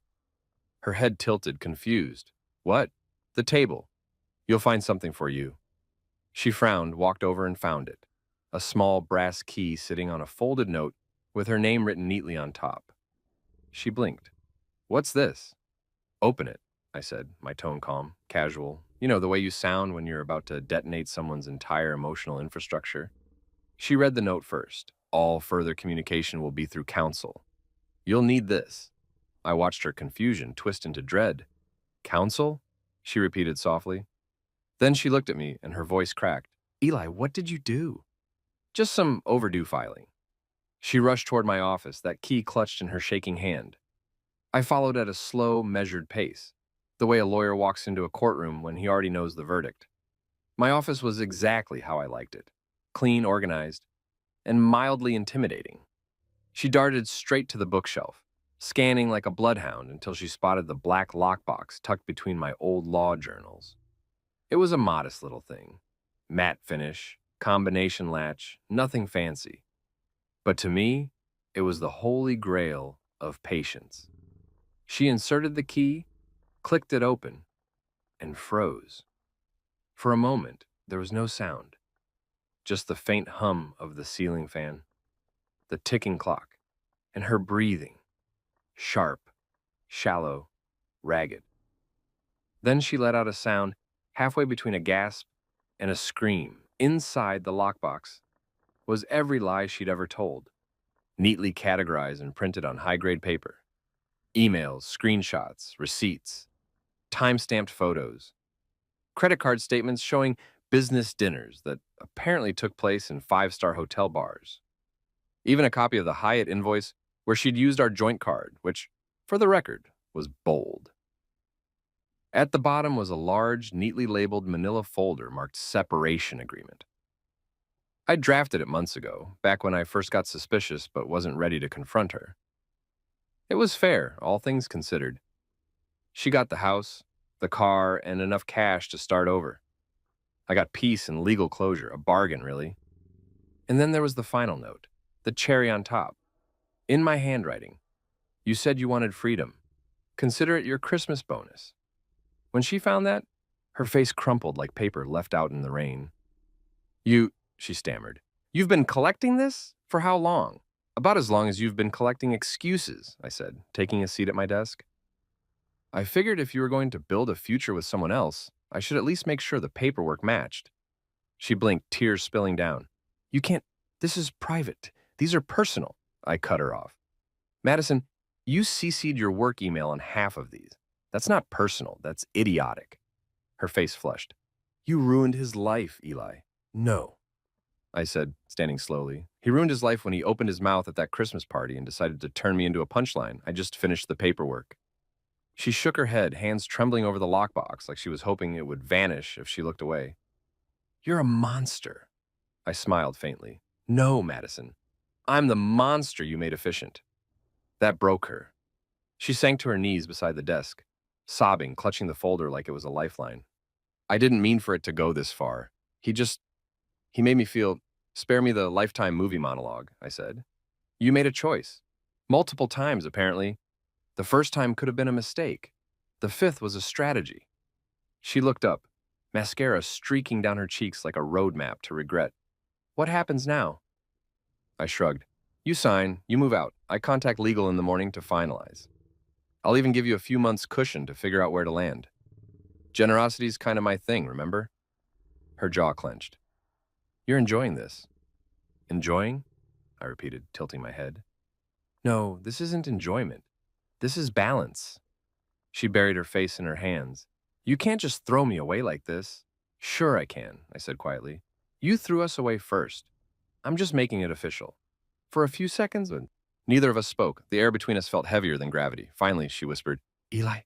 Her head tilted, confused. What? The table. You'll find something for you. She frowned, walked over and found it. A small brass key sitting on a folded note with her name written neatly on top. She blinked. What's this? Open it, I said, my tone calm, casual. You know, the way you sound when you're about to detonate someone's entire emotional infrastructure. She read the note first. All further communication will be through counsel. You'll need this. I watched her confusion twist into dread. Counsel? She repeated softly. Then she looked at me and her voice cracked. Eli, what did you do? Just some overdue filing. She rushed toward my office, that key clutched in her shaking hand. I followed at a slow, measured pace, the way a lawyer walks into a courtroom when he already knows the verdict. My office was exactly how I liked it. Clean, organized, and mildly intimidating. She darted straight to the bookshelf, scanning like a bloodhound until she spotted the black lockbox tucked between my old law journals. It was a modest little thing. Matte finish, combination latch, nothing fancy. But to me, it was the holy grail of patience. She inserted the key, clicked it open, and froze. For a moment, there was no sound, just the faint hum of the ceiling fan, the ticking clock, and her breathing, sharp, shallow, ragged. Then she let out a sound halfway between a gasp and a scream. Inside the lockbox was every lie she'd ever told, neatly categorized and printed on high-grade paper. Emails, screenshots, receipts, time-stamped photos, credit card statements showing business dinners that apparently took place in five-star hotel bars. Even a copy of the Hyatt invoice where she'd used our joint card, which, for the record, was bold. At the bottom was a large, neatly labeled manila folder marked Separation Agreement. I drafted it months ago, back when I first got suspicious but wasn't ready to confront her. It was fair, all things considered. She got the house, the car, and enough cash to start over. I got peace and legal closure, a bargain, really. And then there was the final note, the cherry on top. In my handwriting, you said you wanted freedom. Consider it your Christmas bonus. When she found that, her face crumpled like paper left out in the rain. She stammered. You've been collecting this? For how long? About as long as you've been collecting excuses, I said, taking a seat at my desk. I figured if you were going to build a future with someone else, I should at least make sure the paperwork matched. She blinked, tears spilling down. You can't, this is private. These are personal. I cut her off. Madison, you CC'd your work email on half of these. That's not personal, that's idiotic. Her face flushed. You ruined his life, Eli. No, I said, standing slowly. He ruined his life when he opened his mouth at that Christmas party and decided to turn me into a punchline. I just finished the paperwork. She shook her head, hands trembling over the lockbox like she was hoping it would vanish if she looked away. You're a monster. I smiled faintly. No, Madison. I'm the monster you made efficient. That broke her. She sank to her knees beside the desk, sobbing, clutching the folder like it was a lifeline. I didn't mean for it to go this far. He made me feel, spare me the Lifetime movie monologue, I said. You made a choice. Multiple times, apparently. The first time could have been a mistake. The fifth was a strategy. She looked up, mascara streaking down her cheeks like a roadmap to regret. What happens now? I shrugged. You sign, you move out. I contact legal in the morning to finalize. I'll even give you a few months' cushion to figure out where to land. Generosity's kind of my thing, remember? Her jaw clenched. You're enjoying this. Enjoying? I repeated, tilting my head. No, this isn't enjoyment. This is balance. She buried her face in her hands. You can't just throw me away like this. Sure I can, I said quietly. You threw us away first. I'm just making it official. For a few seconds, neither of us spoke. The air between us felt heavier than gravity. Finally, she whispered, Eli,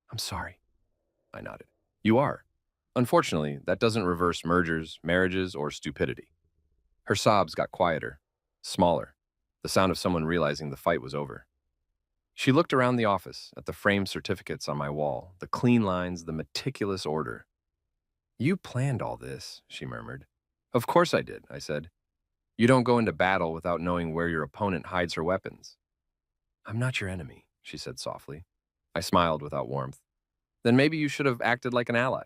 I'm sorry. I nodded. You are. Unfortunately, that doesn't reverse mergers, marriages, or stupidity. Her sobs got quieter, smaller, the sound of someone realizing the fight was over. She looked around the office, at the framed certificates on my wall, the clean lines, the meticulous order. You planned all this, she murmured. Of course I did, I said. You don't go into battle without knowing where your opponent hides her weapons. I'm not your enemy, she said softly. I smiled without warmth. Then maybe you should have acted like an ally.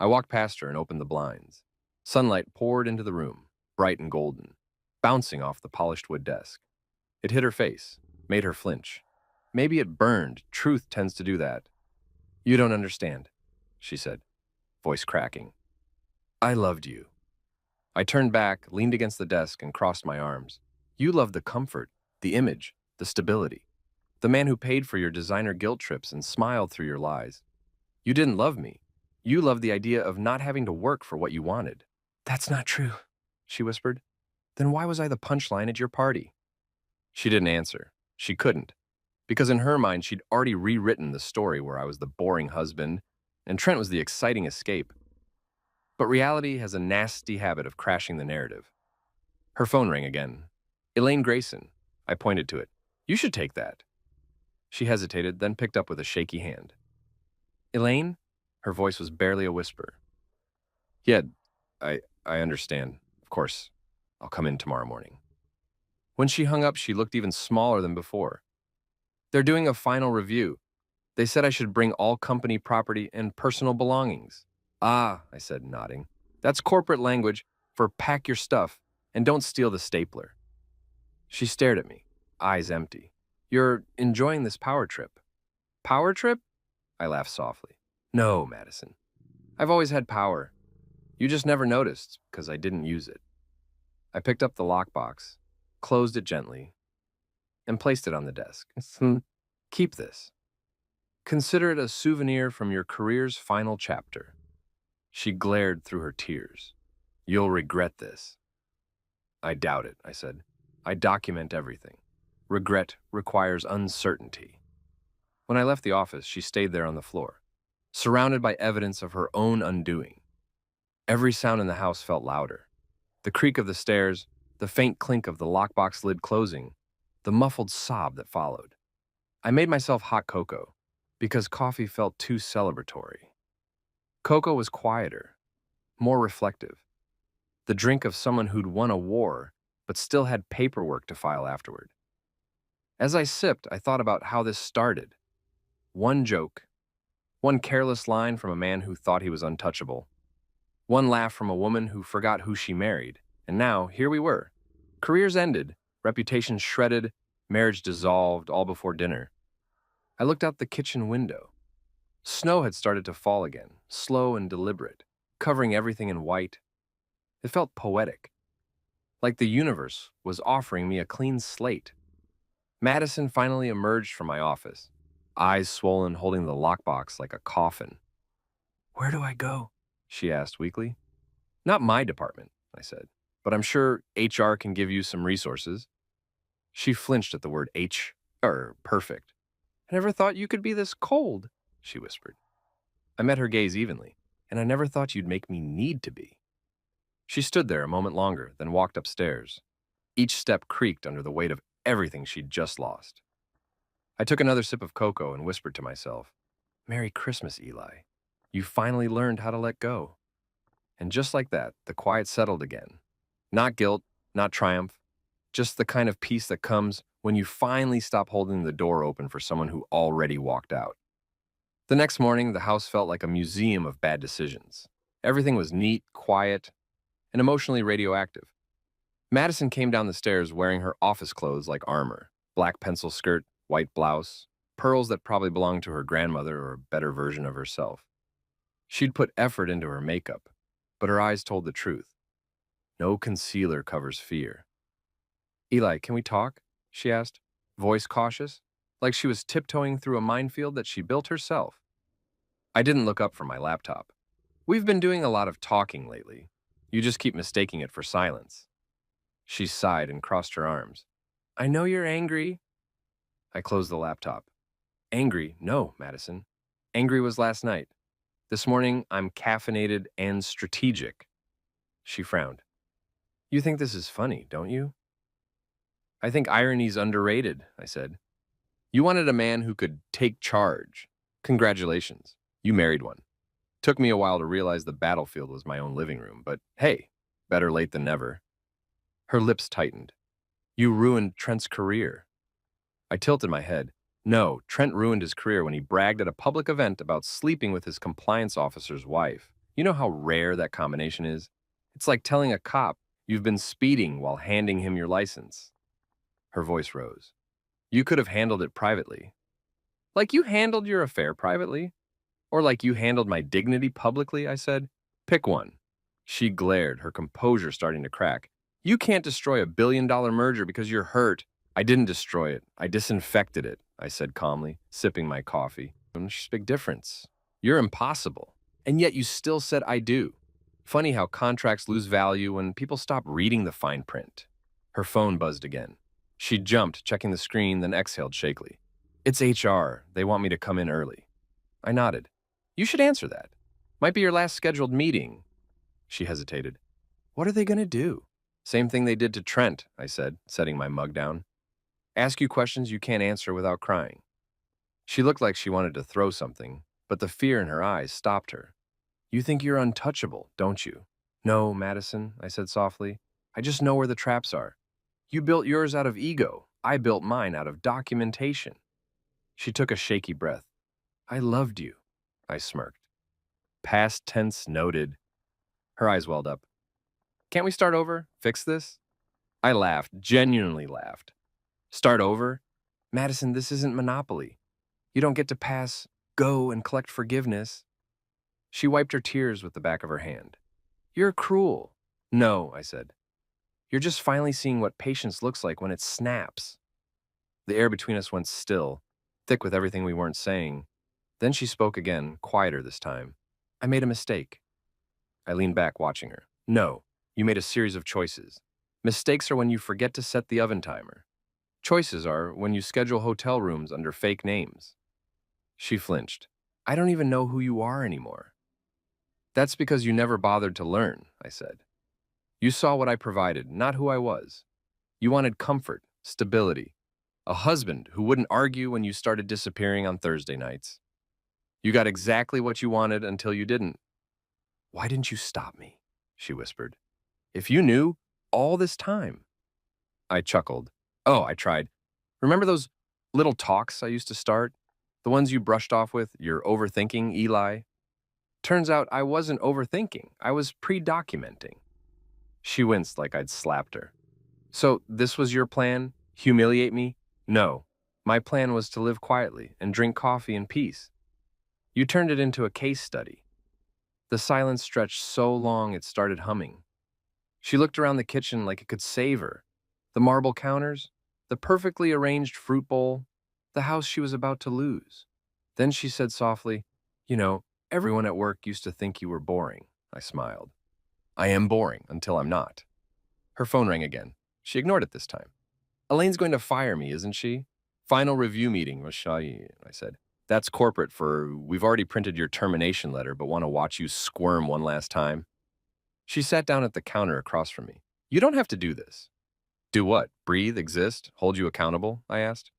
I walked past her and opened the blinds. Sunlight poured into the room, bright and golden, bouncing off the polished wood desk. It hit her face, made her flinch. Maybe it burned. Truth tends to do that. You don't understand, she said, voice cracking. I loved you. I turned back, leaned against the desk, and crossed my arms. You loved the comfort, the image, the stability. The man who paid for your designer guilt trips and smiled through your lies. You didn't love me. You loved the idea of not having to work for what you wanted. That's not true, she whispered. Then why was I the punchline at your party? She didn't answer. She couldn't. Because in her mind, she'd already rewritten the story where I was the boring husband and Trent was the exciting escape. But reality has a nasty habit of crashing the narrative. Her phone rang again. Elaine Grayson. I pointed to it. You should take that. She hesitated, then picked up with a shaky hand. Elaine? Her voice was barely a whisper. Yeah, I understand. Of course, I'll come in tomorrow morning. When she hung up, she looked even smaller than before. They're doing a final review. They said I should bring all company property and personal belongings. Ah, I said, nodding. That's corporate language for pack your stuff and don't steal the stapler. She stared at me, eyes empty. You're enjoying this power trip. Power trip? I laughed softly. No, Madison. I've always had power. You just never noticed because I didn't use it. I picked up the lockbox, closed it gently, and placed it on the desk. Keep this. Consider it a souvenir from your career's final chapter. She glared through her tears. You'll regret this. I doubt it, I said. I document everything. Regret requires uncertainty. When I left the office, she stayed there on the floor, surrounded by evidence of her own undoing. Every sound in the house felt louder. The creak of the stairs, the faint clink of the lockbox lid closing, the muffled sob that followed. I made myself hot cocoa, because coffee felt too celebratory. Cocoa was quieter, more reflective, the drink of someone who'd won a war but still had paperwork to file afterward. As I sipped, I thought about how this started. One joke, one careless line from a man who thought he was untouchable, one laugh from a woman who forgot who she married, and now here we were. Careers ended, reputations shredded, marriage dissolved, all before dinner. I looked out the kitchen window. Snow had started to fall again, slow and deliberate, covering everything in white. It felt poetic, like the universe was offering me a clean slate. Madison finally emerged from my office, eyes swollen, holding the lockbox like a coffin. Where do I go? She asked weakly. Not my department, I said, but I'm sure HR can give you some resources. She flinched at the word perfect. I never thought you could be this cold, she whispered. I met her gaze evenly, and I never thought you'd make me need to be. She stood there a moment longer, then walked upstairs. Each step creaked under the weight of everything she'd just lost. I took another sip of cocoa and whispered to myself, Merry Christmas, Eli. You finally learned how to let go. And just like that, the quiet settled again. Not guilt, not triumph, just the kind of peace that comes when you finally stop holding the door open for someone who already walked out. The next morning, the house felt like a museum of bad decisions. Everything was neat, quiet, and emotionally radioactive. Madison came down the stairs wearing her office clothes like armor, black pencil skirt, white blouse, pearls that probably belonged to her grandmother or a better version of herself. She'd put effort into her makeup, but her eyes told the truth. No concealer covers fear. Eli, can we talk? She asked, voice cautious, like she was tiptoeing through a minefield that she built herself. I didn't look up from my laptop. We've been doing a lot of talking lately. You just keep mistaking it for silence. She sighed and crossed her arms. I know you're angry. I closed the laptop. Angry? No, Madison. Angry was last night. This morning, I'm caffeinated and strategic. She frowned. You think this is funny, don't you? I think irony's underrated, I said. You wanted a man who could take charge. Congratulations. You married one. Took me a while to realize the battlefield was my own living room, but hey, better late than never. Her lips tightened. You ruined Trent's career. I tilted my head. No, Trent ruined his career when he bragged at a public event about sleeping with his compliance officer's wife. You know how rare that combination is? It's like telling a cop you've been speeding while handing him your license. Her voice rose. You could have handled it privately. Like you handled your affair privately? Or like you handled my dignity publicly, I said. Pick one. She glared, her composure starting to crack. You can't destroy $1 billion merger because you're hurt. I didn't destroy it. I disinfected it, I said calmly, sipping my coffee. There's a big difference. You're impossible. And yet you still said I do. Funny how contracts lose value when people stop reading the fine print. Her phone buzzed again. She jumped, checking the screen, then exhaled shakily. It's HR. They want me to come in early. I nodded. You should answer that. Might be your last scheduled meeting. She hesitated. What are they going to do? Same thing they did to Trent, I said, setting my mug down. Ask you questions you can't answer without crying. She looked like she wanted to throw something, but the fear in her eyes stopped her. You think you're untouchable, don't you? No, Madison, I said softly. I just know where the traps are. You built yours out of ego. I built mine out of documentation. She took a shaky breath. I loved you, I smirked. Past tense noted. Her eyes welled up. Can't we start over? Fix this? I laughed, genuinely laughed. Start over? Madison, this isn't Monopoly. You don't get to pass, go, and collect forgiveness. She wiped her tears with the back of her hand. You're cruel. No, I said. You're just finally seeing what patience looks like when it snaps. The air between us went still, thick with everything we weren't saying. Then she spoke again, quieter this time. I made a mistake. I leaned back, watching her. No, you made a series of choices. Mistakes are when you forget to set the oven timer. Choices are when you schedule hotel rooms under fake names. She flinched. I don't even know who you are anymore. That's because you never bothered to learn, I said. You saw what I provided, not who I was. You wanted comfort, stability, a husband who wouldn't argue when you started disappearing on Thursday nights. You got exactly what you wanted until you didn't. Why didn't you stop me? She whispered. If you knew all this time. I chuckled. Oh, I tried. Remember those little talks I used to start? The ones you brushed off with, you're overthinking, Eli? Turns out I wasn't overthinking. I was pre-documenting. She winced like I'd slapped her. So this was your plan? Humiliate me? No. My plan was to live quietly and drink coffee in peace. You turned it into a case study. The silence stretched so long it started humming. She looked around the kitchen like it could save her. The marble counters, the perfectly arranged fruit bowl, the house she was about to lose. Then she said softly, You know, everyone at work used to think you were boring. I smiled. I am boring until I'm not. Her phone rang again. She ignored it this time. Elaine's going to fire me, isn't she? Final review meeting, Rashai, I said. That's corporate for, we've already printed your termination letter, but want to watch you squirm one last time. She sat down at the counter across from me. You don't have to do this. Do what? Breathe, exist, hold you accountable? I asked.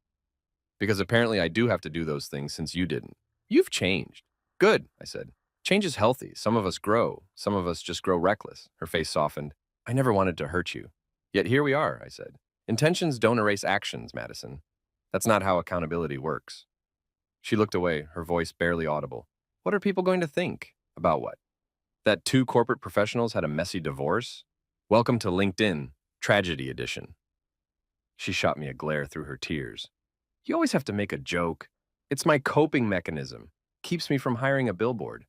Because apparently I do have to do those things since you didn't. You've changed. Good, I said. Change is healthy. Some of us grow. Some of us just grow reckless. Her face softened. I never wanted to hurt you. Yet here we are, I said. Intentions don't erase actions, Madison. That's not how accountability works. She looked away, her voice barely audible. What are people going to think? About what? That two corporate professionals had a messy divorce? Welcome to LinkedIn, Tragedy Edition. She shot me a glare through her tears. You always have to make a joke. It's my coping mechanism. Keeps me from hiring a billboard.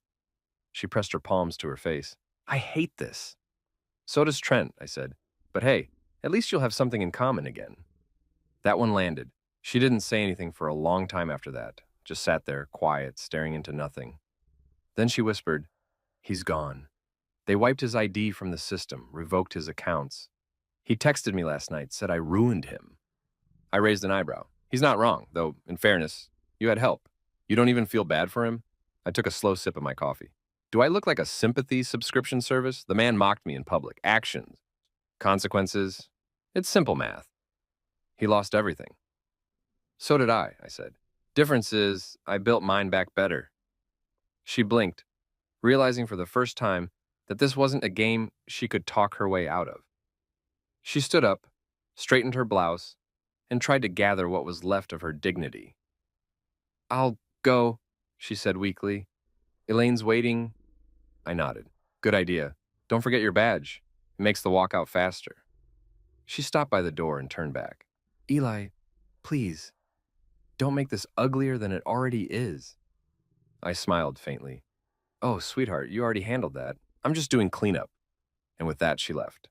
She pressed her palms to her face. I hate this. So does Trent, I said. But hey, at least you'll have something in common again. That one landed. She didn't say anything for a long time after that, just sat there, quiet, staring into nothing. Then she whispered, He's gone. They wiped his ID from the system, revoked his accounts. He texted me last night, said I ruined him. I raised an eyebrow. He's not wrong, though, in fairness, you had help. You don't even feel bad for him? I took a slow sip of my coffee. Do I look like a sympathy subscription service? The man mocked me in public. Actions. Consequences. It's simple math. He lost everything. So did I said. Difference is, I built mine back better. She blinked, realizing for the first time that this wasn't a game she could talk her way out of. She stood up, straightened her blouse, and tried to gather what was left of her dignity. I'll go, she said weakly. Elaine's waiting. I nodded. Good idea. Don't forget your badge. It makes the walk out faster. She stopped by the door and turned back. Eli, please, don't make this uglier than it already is. I smiled faintly. Oh, sweetheart, you already handled that. I'm just doing cleanup. And with that, she left.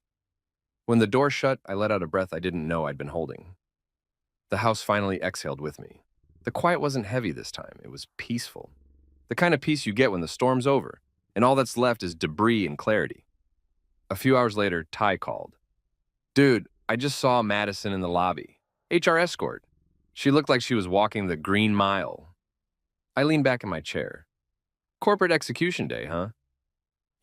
When the door shut, I let out a breath I didn't know I'd been holding. The house finally exhaled with me. The quiet wasn't heavy this time. It was peaceful. The kind of peace you get when the storm's over, and all that's left is debris and clarity. A few hours later, Ty called. Dude, I just saw Madison in the lobby. HR escort. She looked like she was walking the Green Mile. I leaned back in my chair. Corporate execution day, huh?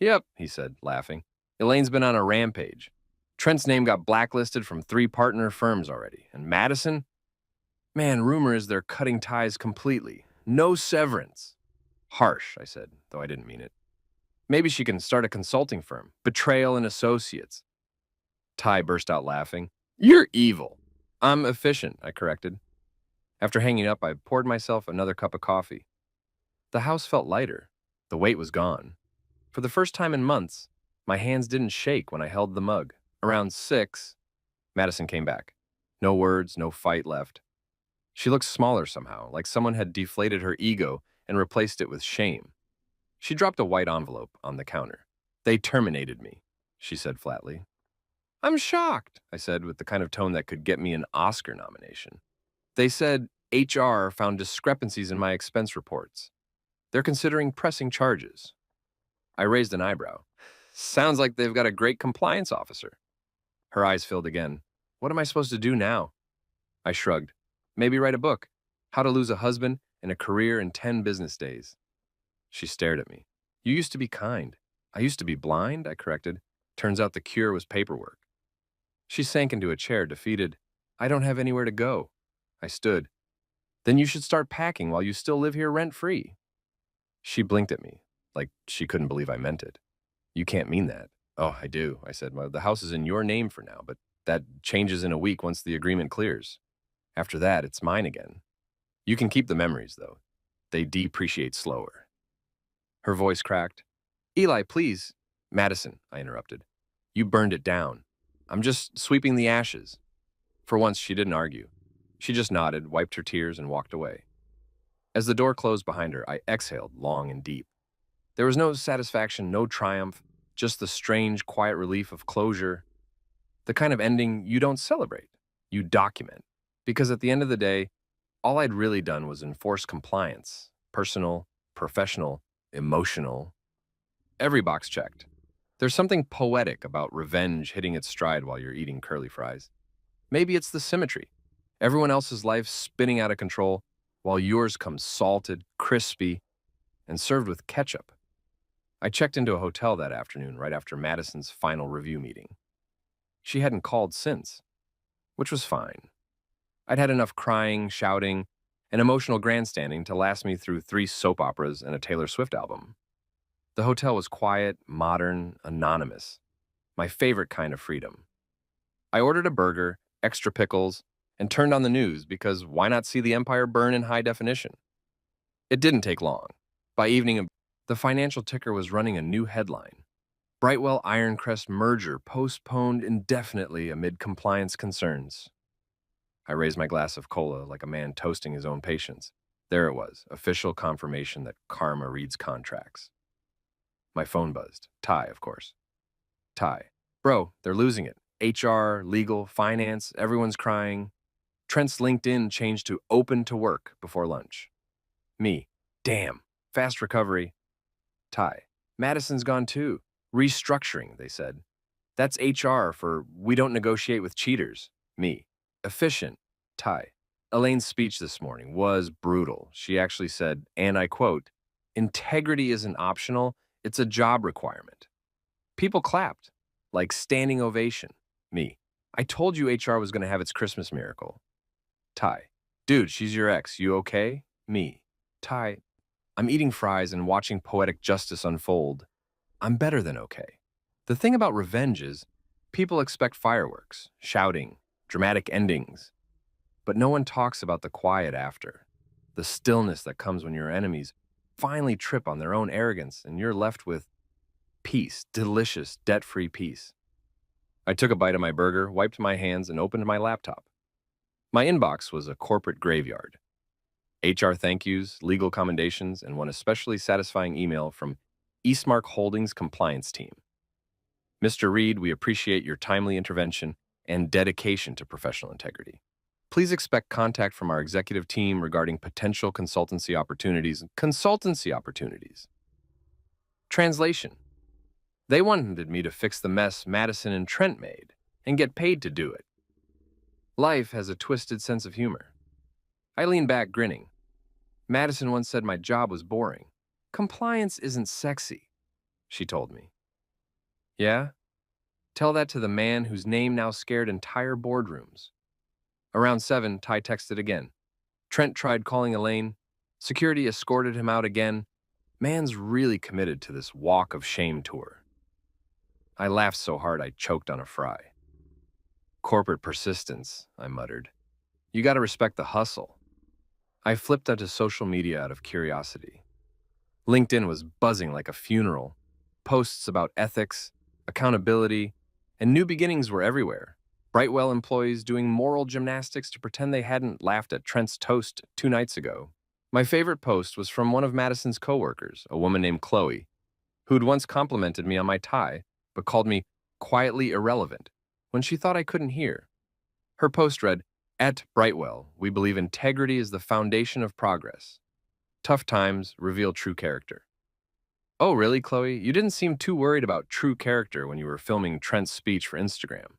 Yep, he said, laughing. Elaine's been on a rampage. Trent's name got blacklisted from 3 partner firms already. And Madison? Man, rumor is they're cutting ties completely. No severance. Harsh, I said, though I didn't mean it. Maybe she can start a consulting firm. Betrayal and Associates. Ty burst out laughing. You're evil. I'm efficient, I corrected. After hanging up, I poured myself another cup of coffee. The house felt lighter. The weight was gone. For the first time in months, my hands didn't shake when I held the mug. Around 6, Madison came back. No words, no fight left. She looked smaller somehow, like someone had deflated her ego and replaced it with shame. She dropped a white envelope on the counter. They terminated me, she said flatly. I'm shocked, I said with the kind of tone that could get me an Oscar nomination. They said HR found discrepancies in my expense reports. They're considering pressing charges. I raised an eyebrow. Sounds like they've got a great compliance officer. Her eyes filled again. What am I supposed to do now? I shrugged. Maybe write a book. How to Lose a Husband and a Career in 10 Business Days. She stared at me. You used to be kind. I used to be blind, I corrected. Turns out the cure was paperwork. She sank into a chair, defeated. I don't have anywhere to go. I stood. Then you should start packing while you still live here rent-free. She blinked at me, like she couldn't believe I meant it. You can't mean that. Oh, I do, I said. Well, the house is in your name for now, but that changes in a week once the agreement clears. After that, it's mine again. You can keep the memories, though. They depreciate slower. Her voice cracked. Eli, please. Madison, I interrupted. You burned it down. I'm just sweeping the ashes. For once, she didn't argue. She just nodded, wiped her tears, and walked away. As the door closed behind her, I exhaled long and deep. There was no satisfaction, no triumph, just the strange, quiet relief of closure. The kind of ending you don't celebrate, you document. Because at the end of the day, all I'd really done was enforce compliance. Personal, professional, emotional. Every box checked. There's something poetic about revenge hitting its stride while you're eating curly fries. Maybe it's the symmetry. Everyone else's life spinning out of control, while yours comes salted, crispy, and served with ketchup. I checked into a hotel that afternoon right after Madison's final review meeting. She hadn't called since, which was fine. I'd had enough crying, shouting, and emotional grandstanding to last me through 3 soap operas and a Taylor Swift album. The hotel was quiet, modern, anonymous. My favorite kind of freedom. I ordered a burger, extra pickles, and turned on the news because why not see the empire burn in high definition? It didn't take long. By evening, the financial ticker was running a new headline. Brightwell Ironcrest merger postponed indefinitely amid compliance concerns. I raised my glass of cola like a man toasting his own patience. There it was, official confirmation that karma reads contracts. My phone buzzed. Ty, of course. Ty. Bro, they're losing it. HR, legal, finance, everyone's crying. Trent's LinkedIn changed to open to work before lunch. Me. Damn. Fast recovery. Ty. Madison's gone too. Restructuring, they said. That's HR for we don't negotiate with cheaters. Me. Efficient. Ty. Elaine's speech this morning was brutal. She actually said, and I quote, integrity isn't optional, it's a job requirement. People clapped, like standing ovation. Me. I told you HR was going to have its Christmas miracle. Ty. Dude, she's your ex. You okay? Me. Ty. I'm eating fries and watching poetic justice unfold. I'm better than okay. The thing about revenge is, people expect fireworks, shouting, dramatic endings. But no one talks about the quiet after. The stillness that comes when your enemies finally trip on their own arrogance and you're left with peace, delicious, debt-free peace. I took a bite of my burger, wiped my hands, and opened my laptop. My inbox was a corporate graveyard. HR thank yous, legal commendations, and one especially satisfying email from Eastmark Holdings compliance team. Mr. Reed, we appreciate your timely intervention and dedication to professional integrity. Please expect contact from our executive team regarding potential consultancy opportunities. Translation. They wanted me to fix the mess Madison and Trent made and get paid to do it. Life has a twisted sense of humor. I leaned back, grinning. Madison once said my job was boring. Compliance isn't sexy, she told me. Yeah? Tell that to the man whose name now scared entire boardrooms. Around 7, Ty texted again. Trent tried calling Elaine. Security escorted him out again. Man's really committed to this walk of shame tour. I laughed so hard I choked on a fry. Corporate persistence, I muttered. You gotta respect the hustle. I flipped onto social media out of curiosity. LinkedIn was buzzing like a funeral. Posts about ethics, accountability, and new beginnings were everywhere. Brightwell employees doing moral gymnastics to pretend they hadn't laughed at Trent's toast 2 nights ago. My favorite post was from one of Madison's coworkers, a woman named Chloe, who'd once complimented me on my tie, but called me quietly irrelevant when she thought I couldn't hear. Her post read, "At Brightwell, we believe integrity is the foundation of progress. Tough times reveal true character." Oh, really, Chloe? You didn't seem too worried about true character when you were filming Trent's speech for Instagram.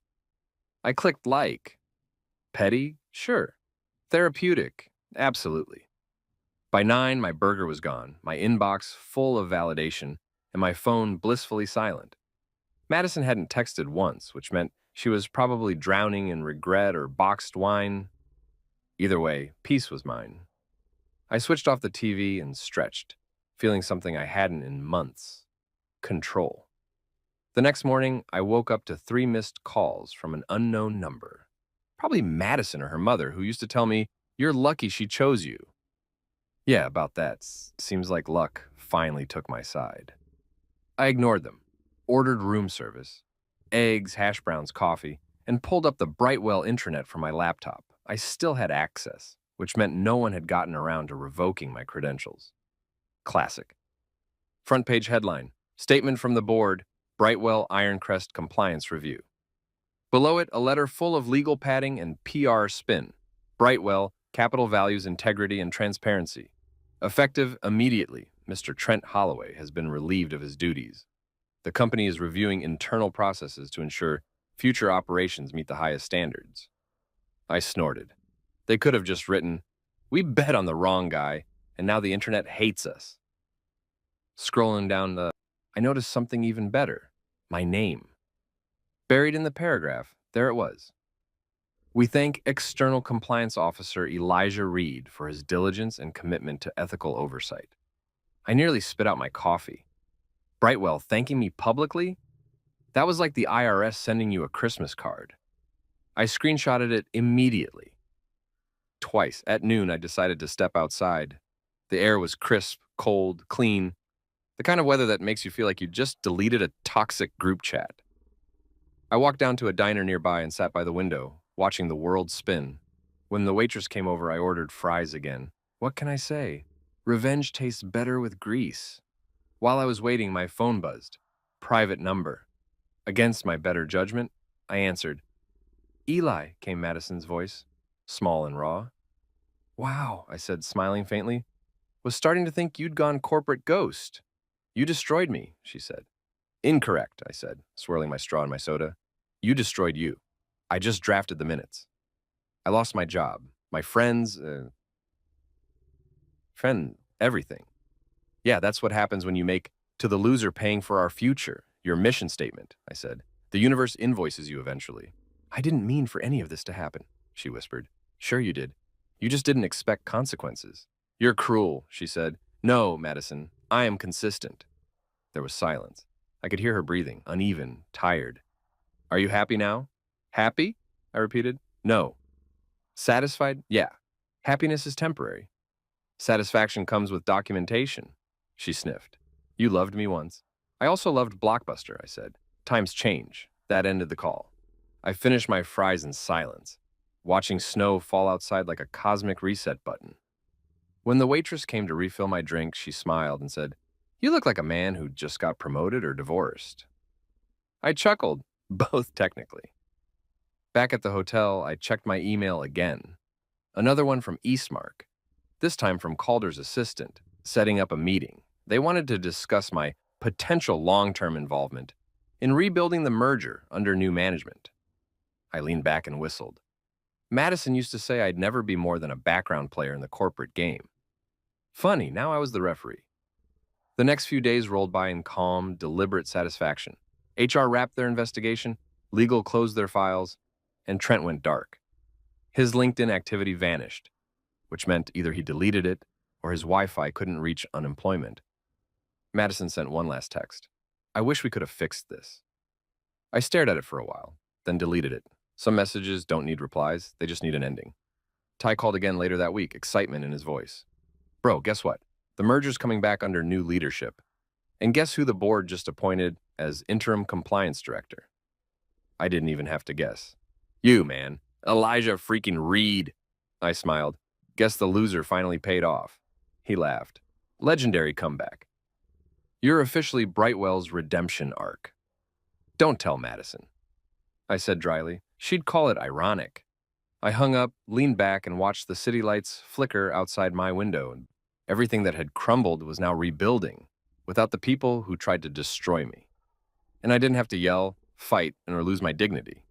I clicked like. Petty? Sure. Therapeutic? Absolutely. By 9, my burger was gone, my inbox full of validation, and my phone blissfully silent. Madison hadn't texted once, which meant she was probably drowning in regret or boxed wine. Either way, peace was mine. I switched off the TV and stretched, feeling something I hadn't in months: control. The next morning, I woke up to 3 missed calls from an unknown number. Probably Madison or her mother, who used to tell me, "You're lucky she chose you." Yeah, about that. Seems like luck finally took my side. I ignored them, ordered room service, eggs, hash browns, coffee, and pulled up the Brightwell intranet from my laptop. I still had access, which meant no one had gotten around to revoking my credentials. Classic. Front page headline: Statement from the board, Brightwell Ironcrest Compliance Review. Below it, a letter full of legal padding and PR spin. Brightwell, capital values integrity and transparency. Effective immediately, Mr. Trent Holloway has been relieved of his duties. The company is reviewing internal processes to ensure future operations meet the highest standards. I snorted. They could have just written, "We bet on the wrong guy, and now the internet hates us." Scrolling down I noticed something even better: my name. Buried in the paragraph, there it was. "We thank External Compliance Officer Elijah Reed for his diligence and commitment to ethical oversight." I nearly spit out my coffee. Brightwell thanking me publicly? That was like the IRS sending you a Christmas card. I screenshotted it immediately. Twice, at noon, I decided to step outside. The air was crisp, cold, clean, the kind of weather that makes you feel like you just deleted a toxic group chat. I walked down to a diner nearby and sat by the window, watching the world spin. When the waitress came over, I ordered fries again. What can I say? Revenge tastes better with grease. While I was waiting, my phone buzzed. Private number. Against my better judgment, I answered. "Eli," came Madison's voice, small and raw. "Wow," I said, smiling faintly. "Was starting to think you'd gone corporate ghost." "You destroyed me," she said. "Incorrect," I said, swirling my straw in my soda. "You destroyed you. I just drafted the minutes. I lost my job, my friends, everything. Yeah, that's what happens when you make 'to the loser paying for our future' your mission statement," I said. "The universe invoices you eventually." "I didn't mean for any of this to happen," she whispered. "Sure you did. You just didn't expect consequences." "You're cruel," she said. "No, Madison, I am consistent." There was silence. I could hear her breathing, uneven, tired. "Are you happy now?" "Happy?" I repeated. "No." "Satisfied?" "Yeah." "Happiness is temporary." "Satisfaction comes with documentation." She sniffed. "You loved me once." "I also loved Blockbuster," I said. "Times change." That ended the call. I finished my fries in silence, watching snow fall outside like a cosmic reset button. When the waitress came to refill my drink, she smiled and said, "You look like a man who just got promoted or divorced." I chuckled, both technically. Back at the hotel, I checked my email again. Another one from Eastmark, this time from Calder's assistant, setting up a meeting. They wanted to discuss my potential long-term involvement in rebuilding the merger under new management. I leaned back and whistled. Madison used to say I'd never be more than a background player in the corporate game. Funny, now I was the referee. The next few days rolled by in calm, deliberate satisfaction. HR wrapped their investigation, legal closed their files, and Trent went dark. His LinkedIn activity vanished, which meant either he deleted it or his Wi-Fi couldn't reach unemployment. Madison sent one last text. "I wish we could have fixed this." I stared at it for a while, then deleted it. Some messages don't need replies, they just need an ending. Ty called again later that week, excitement in his voice. "Bro, guess what? The merger's coming back under new leadership. And guess who the board just appointed as interim compliance director?" I didn't even have to guess. "You, man. Elijah freaking Reed." I smiled. Guess the loser finally paid off. He laughed. Legendary comeback. You're officially Brightwell's redemption arc. Don't tell Madison, I said dryly. She'd call it ironic. I hung up, leaned back, and watched the city lights flicker outside my window. And everything that had crumbled was now rebuilding, without the people who tried to destroy me. And I didn't have to yell, fight, or lose my dignity.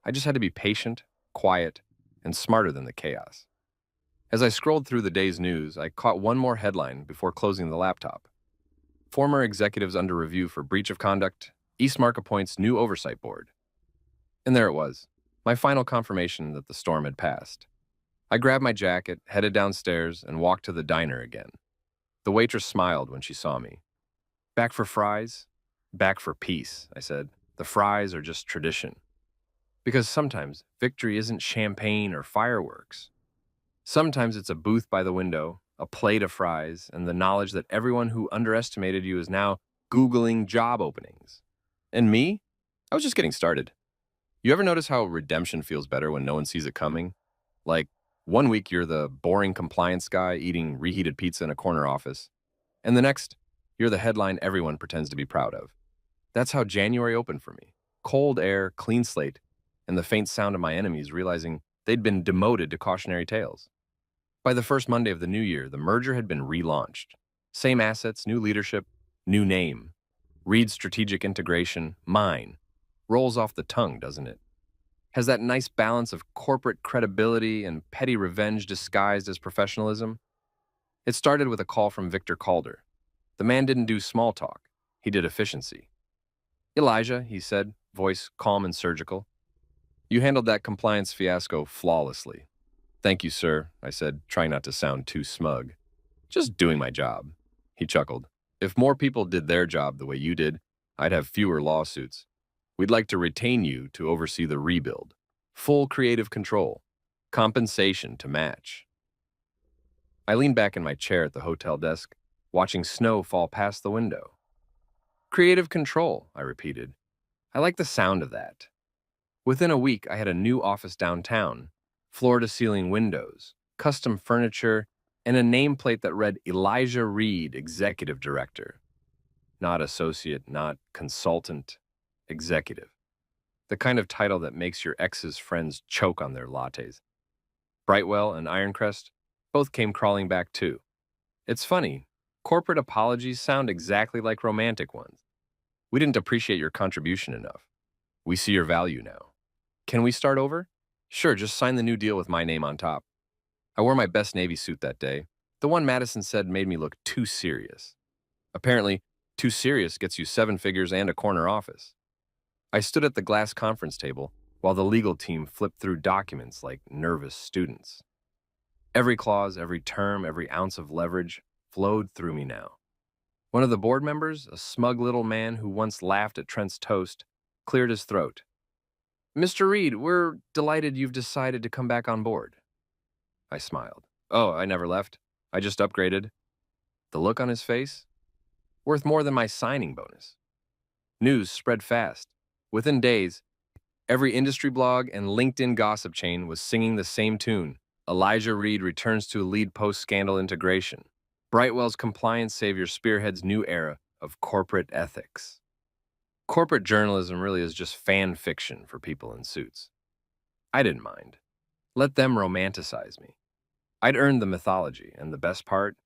I just had to be patient, quiet, and smarter than the chaos. As I scrolled through the day's news, I caught one more headline before closing the laptop. Former executives under review for breach of conduct. Eastmark appoints new oversight board. And there it was, my final confirmation that the storm had passed. I grabbed my jacket, headed downstairs, and walked to the diner again. The waitress smiled when she saw me. Back for fries? Back for peace, I said. The fries are just tradition. Because sometimes victory isn't champagne or fireworks. Sometimes it's a booth by the window, a plate of fries, and the knowledge that everyone who underestimated you is now Googling job openings. And me? I was just getting started. You ever notice how redemption feels better when no one sees it coming? Like, one week you're the boring compliance guy eating reheated pizza in a corner office, and the next, you're the headline everyone pretends to be proud of. That's how January opened for me. Cold air, clean slate, and the faint sound of my enemies realizing they'd been demoted to cautionary tales. By the first Monday of the new year, the merger had been relaunched. Same assets, new leadership, new name. Reed strategic integration, mine. Rolls off the tongue, doesn't it? Has that nice balance of corporate credibility and petty revenge disguised as professionalism. It started with a call from Victor Calder. The man didn't do small talk. He did efficiency. Elijah, he said, voice calm and surgical. You handled that compliance fiasco flawlessly. Thank you, sir, I said, trying not to sound too smug. Just doing my job. He chuckled. If more people did their job the way you did, I'd have fewer lawsuits. We'd like to retain you to oversee the rebuild. Full creative control. Compensation to match. I leaned back in my chair at the hotel desk, watching snow fall past the window. Creative control, I repeated. I like the sound of that. Within a week, I had a new office downtown, floor-to-ceiling windows, custom furniture, and a nameplate that read Elijah Reed, Executive Director. Not associate, not consultant, executive. The kind of title that makes your ex's friends choke on their lattes. Brightwell and Ironcrest both came crawling back too. It's funny, corporate apologies sound exactly like romantic ones. We didn't appreciate your contribution enough. We see your value now. Can we start over? Sure, just sign the new deal with my name on top. I wore my best Navy suit that day. The one Madison said made me look too serious. Apparently, too serious gets you 7 figures and a corner office. I stood at the glass conference table while the legal team flipped through documents like nervous students. Every clause, every term, every ounce of leverage flowed through me now. One of the board members, a smug little man who once laughed at Trent's toast, cleared his throat. Mr. Reed, we're delighted you've decided to come back on board. I smiled. Oh, I never left. I just upgraded. The look on his face? Worth more than my signing bonus. News spread fast. Within days, every industry blog and LinkedIn gossip chain was singing the same tune. Elijah Reed returns to lead post-scandal integration. Brightwell's compliance savior spearheads new era of corporate ethics. Corporate journalism really is just fan fiction for people in suits. I didn't mind. Let them romanticize me. I'd earned the mythology, and the best part?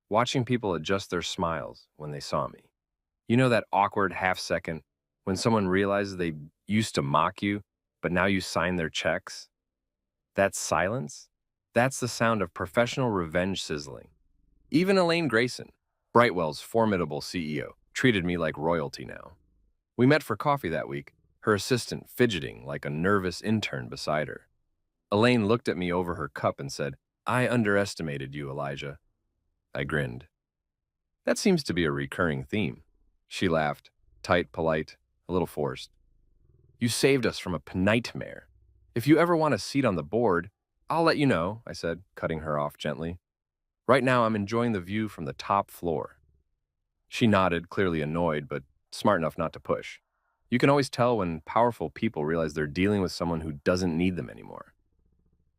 Watching people adjust their smiles when they saw me. You know that awkward half-second when someone realizes they used to mock you, but now you sign their checks? That silence? That's the sound of professional revenge sizzling. Even Elaine Grayson, Brightwell's formidable CEO, treated me like royalty now. We met for coffee that week, her assistant fidgeting like a nervous intern beside her. Elaine looked at me over her cup and said, I underestimated you, Elijah. I grinned. That seems to be a recurring theme. She laughed, tight, polite, a little forced. You saved us from a nightmare. If you ever want a seat on the board, I'll let you know, I said, cutting her off gently. Right now, I'm enjoying the view from the top floor. She nodded, clearly annoyed, but smart enough not to push. You can always tell when powerful people realize they're dealing with someone who doesn't need them anymore.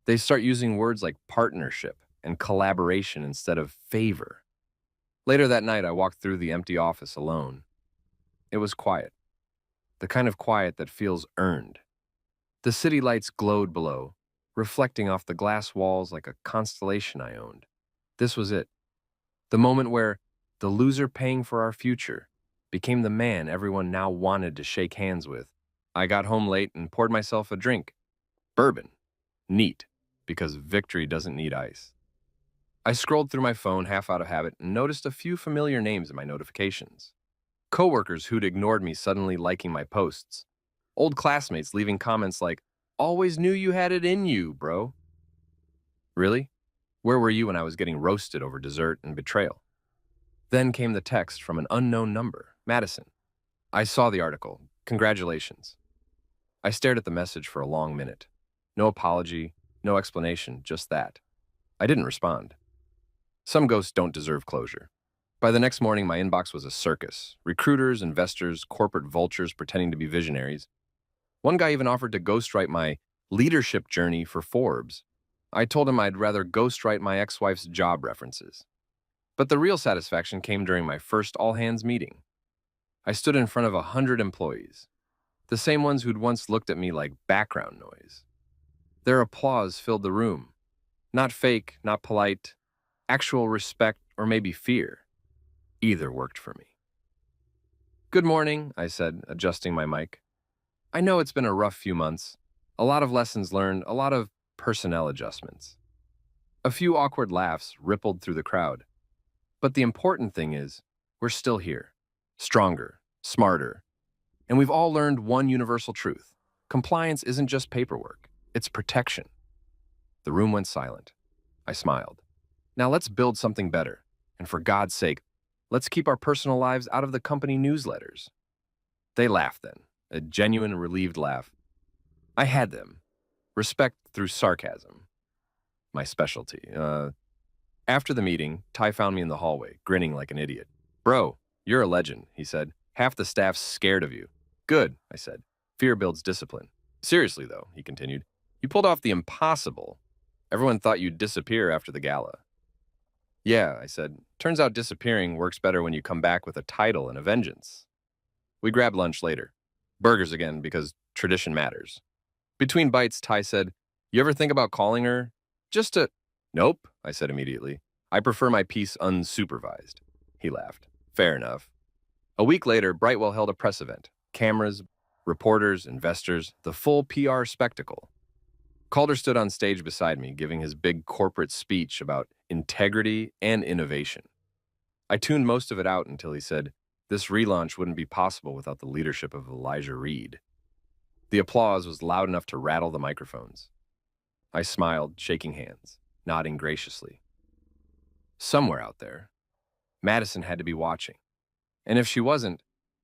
They start using words like partnership, and collaboration instead of favor. Later that night, I walked through the empty office alone. It was quiet, the kind of quiet that feels earned. The city lights glowed below, reflecting off the glass walls like a constellation I owned. This was it, the moment where the loser paying for our future became the man everyone now wanted to shake hands with. I got home late and poured myself a drink. Bourbon. Neat, because victory doesn't need ice. I scrolled through my phone half out of habit and noticed a few familiar names in my notifications. Coworkers who'd ignored me suddenly liking my posts. Old classmates leaving comments like, "Always knew you had it in you, bro." Really? Where were you when I was getting roasted over dessert and betrayal? Then came the text from an unknown number, Madison. I saw the article. Congratulations. I stared at the message for a long minute. No apology, no explanation, just that. I didn't respond. Some ghosts don't deserve closure. By the next morning, my inbox was a circus. Recruiters, investors, corporate vultures pretending to be visionaries. One guy even offered to ghostwrite my leadership journey for Forbes. I told him I'd rather ghostwrite my ex-wife's job references. But the real satisfaction came during my first all-hands meeting. I stood in front of 100 employees, the same ones who'd once looked at me like background noise. Their applause filled the room. Not fake, not polite, actual respect or maybe fear. Either worked for me. "Good morning," I said, adjusting my mic. "I know it's been a rough few months. A lot of lessons learned, a lot of personnel adjustments." A few awkward laughs rippled through the crowd. But the important thing is, we're still here. Stronger, smarter. And we've all learned one universal truth. Compliance isn't just paperwork. It's protection. The room went silent. I smiled. Now let's build something better. And for God's sake, let's keep our personal lives out of the company newsletters. They laughed then, a genuine relieved laugh. I had them. Respect through sarcasm. My specialty. After the meeting, Ty found me in the hallway, grinning like an idiot. "Bro, you're a legend," he said. "Half the staff's scared of you." "Good," I said. "Fear builds discipline." "Seriously, though," he continued, "you pulled off the impossible. Everyone thought you'd disappear after the gala." "Yeah," I said. "Turns out disappearing works better when you come back with a title and a vengeance." We grabbed lunch later. Burgers again, because tradition matters. Between bites, Ty said, "You ever think about calling her? Just to—" "Nope," I said immediately. "I prefer my peace unsupervised." He laughed. "Fair enough." A week later, Brightwell held a press event. Cameras, reporters, investors, the full PR spectacle. Calder stood on stage beside me, giving his big corporate speech about integrity and innovation. I tuned most of it out until he said, "This relaunch wouldn't be possible without the leadership of Elijah Reed." The applause was loud enough to rattle the microphones. I smiled, shaking hands, nodding graciously. Somewhere out there, Madison had to be watching. And if she wasn't,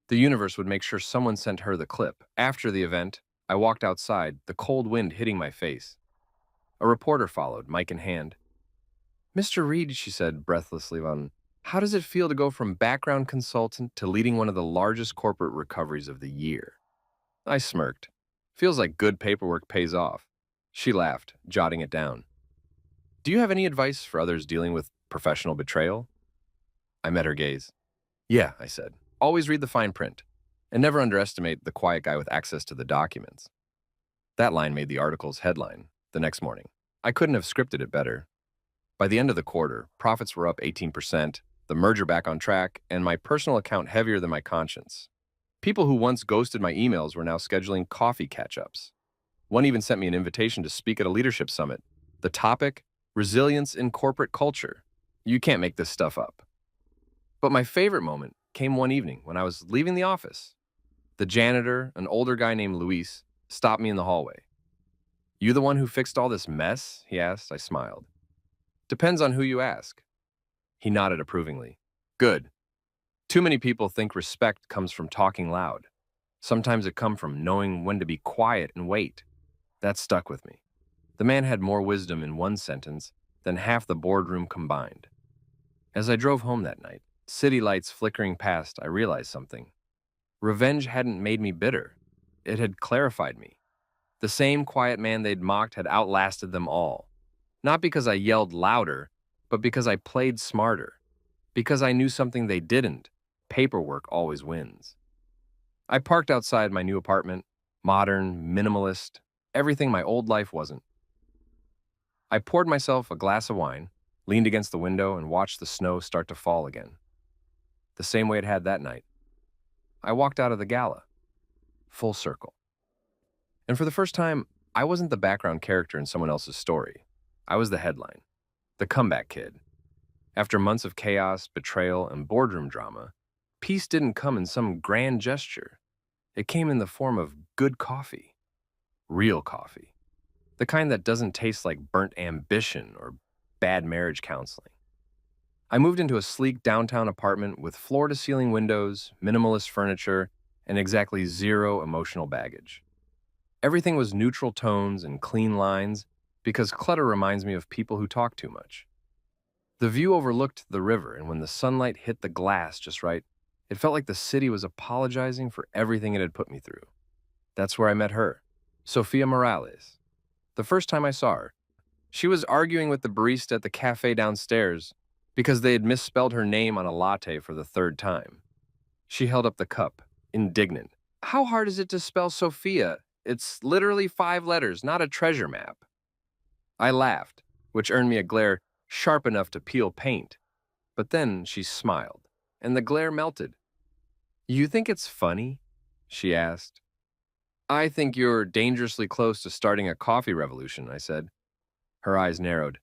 the universe would make sure someone sent her the clip. After the event, I walked outside, the cold wind hitting my face. A reporter followed, mic in hand. "Mr. Reed," she said breathlessly, "how does it feel to go from background consultant to leading one of the largest corporate recoveries of the year?" I smirked. "Feels like good paperwork pays off." She laughed, jotting it down. "Do you have any advice for others dealing with professional betrayal?" I met her gaze. "Yeah," I said. "Always read the fine print, and never underestimate the quiet guy with access to the documents." That line made the article's headline the next morning. I couldn't have scripted it better. By the end of the quarter, profits were up 18%, the merger back on track, and my personal account heavier than my conscience. People who once ghosted my emails were now scheduling coffee catch-ups. One even sent me an invitation to speak at a leadership summit. The topic, resilience in corporate culture. You can't make this stuff up. But my favorite moment came one evening when I was leaving the office. The janitor, an older guy named Luis, stopped me in the hallway. "You the one who fixed all this mess?" he asked. I smiled. "Depends on who you ask." He nodded approvingly. "Good. Too many people think respect comes from talking loud. Sometimes it comes from knowing when to be quiet and wait." That stuck with me. The man had more wisdom in one sentence than half the boardroom combined. As I drove home that night, city lights flickering past, I realized something. Revenge hadn't made me bitter. It had clarified me. The same quiet man they'd mocked had outlasted them all. Not because I yelled louder, but because I played smarter. Because I knew something they didn't. Paperwork always wins. I parked outside my new apartment, modern, minimalist, everything my old life wasn't. I poured myself a glass of wine, leaned against the window, and watched the snow start to fall again. The same way it had that night. I walked out of the gala, full circle. And for the first time, I wasn't the background character in someone else's story. I was the headline, the comeback kid. After months of chaos, betrayal, and boardroom drama, peace didn't come in some grand gesture. It came in the form of good coffee, real coffee, the kind that doesn't taste like burnt ambition or bad marriage counseling. I moved into a sleek downtown apartment with floor-to-ceiling windows, minimalist furniture, and exactly zero emotional baggage. Everything was neutral tones and clean lines because clutter reminds me of people who talk too much. The view overlooked the river, and when the sunlight hit the glass just right, it felt like the city was apologizing for everything it had put me through. That's where I met her, Sofia Morales. The first time I saw her, she was arguing with the barista at the cafe downstairs because they had misspelled her name on a latte for the third time. She held up the cup, indignant. How hard is it to spell Sophia? It's literally 5 letters, not a treasure map. I laughed, which earned me a glare sharp enough to peel paint. But then she smiled, and the glare melted. You think it's funny? She asked. I think you're dangerously close to starting a coffee revolution, I said. Her eyes narrowed.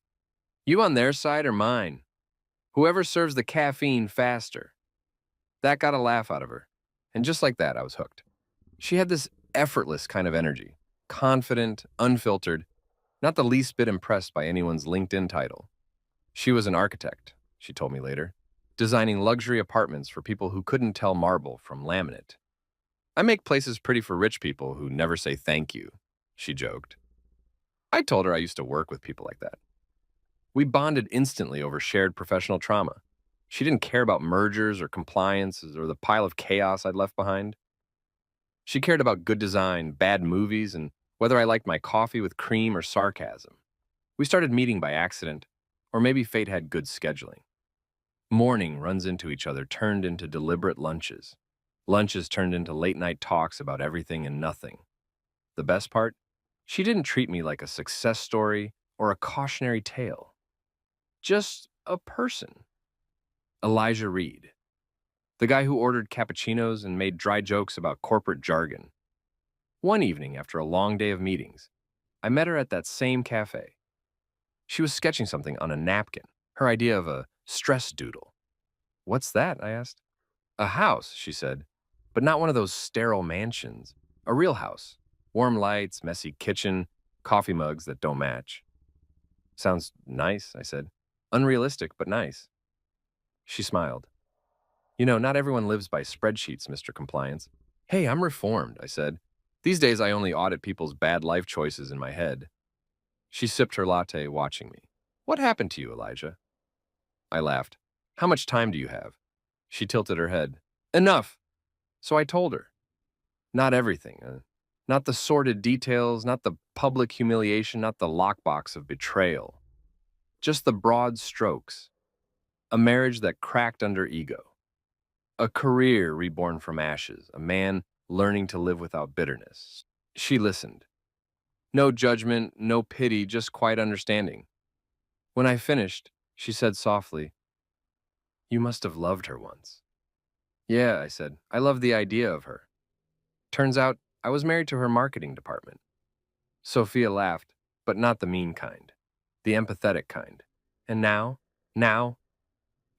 You on their side or mine? Whoever serves the caffeine faster. That got a laugh out of her, and just like that, I was hooked. She had this effortless kind of energy, confident, unfiltered, not the least bit impressed by anyone's LinkedIn title. She was an architect, she told me later, designing luxury apartments for people who couldn't tell marble from laminate. I make places pretty for rich people who never say thank you, she joked. I told her I used to work with people like that. We bonded instantly over shared professional trauma. She didn't care about mergers or compliances or the pile of chaos I'd left behind. She cared about good design, bad movies, and whether I liked my coffee with cream or sarcasm. We started meeting by accident, or maybe fate had good scheduling. Morning runs into each other turned into deliberate lunches. Lunches turned into late-night talks about everything and nothing. The best part? She didn't treat me like a success story or a cautionary tale. Just a person. Elijah Reed, the guy who ordered cappuccinos and made dry jokes about corporate jargon. One evening, after a long day of meetings, I met her at that same cafe. She was sketching something on a napkin, her idea of a stress doodle. What's that? I asked. A house, she said, but not one of those sterile mansions. A real house. Warm lights, messy kitchen, coffee mugs that don't match. Sounds nice, I said. Unrealistic, but nice. She smiled. You know, not everyone lives by spreadsheets, Mr. Compliance. Hey, I'm reformed, I said. These days I only audit people's bad life choices in my head. She sipped her latte, watching me. What happened to you, Elijah? I laughed. How much time do you have? She tilted her head. Enough! So I told her. Not everything. Not the sordid details, not the public humiliation, not the lockbox of betrayal. Just the broad strokes. A marriage that cracked under ego. A career reborn from ashes. A man learning to live without bitterness. She listened. No judgment, no pity, just quiet understanding. When I finished, she said softly, You must have loved her once. Yeah, I said. I loved the idea of her. Turns out, I was married to her marketing department. Sophia laughed, but not the mean kind. The empathetic kind. And now,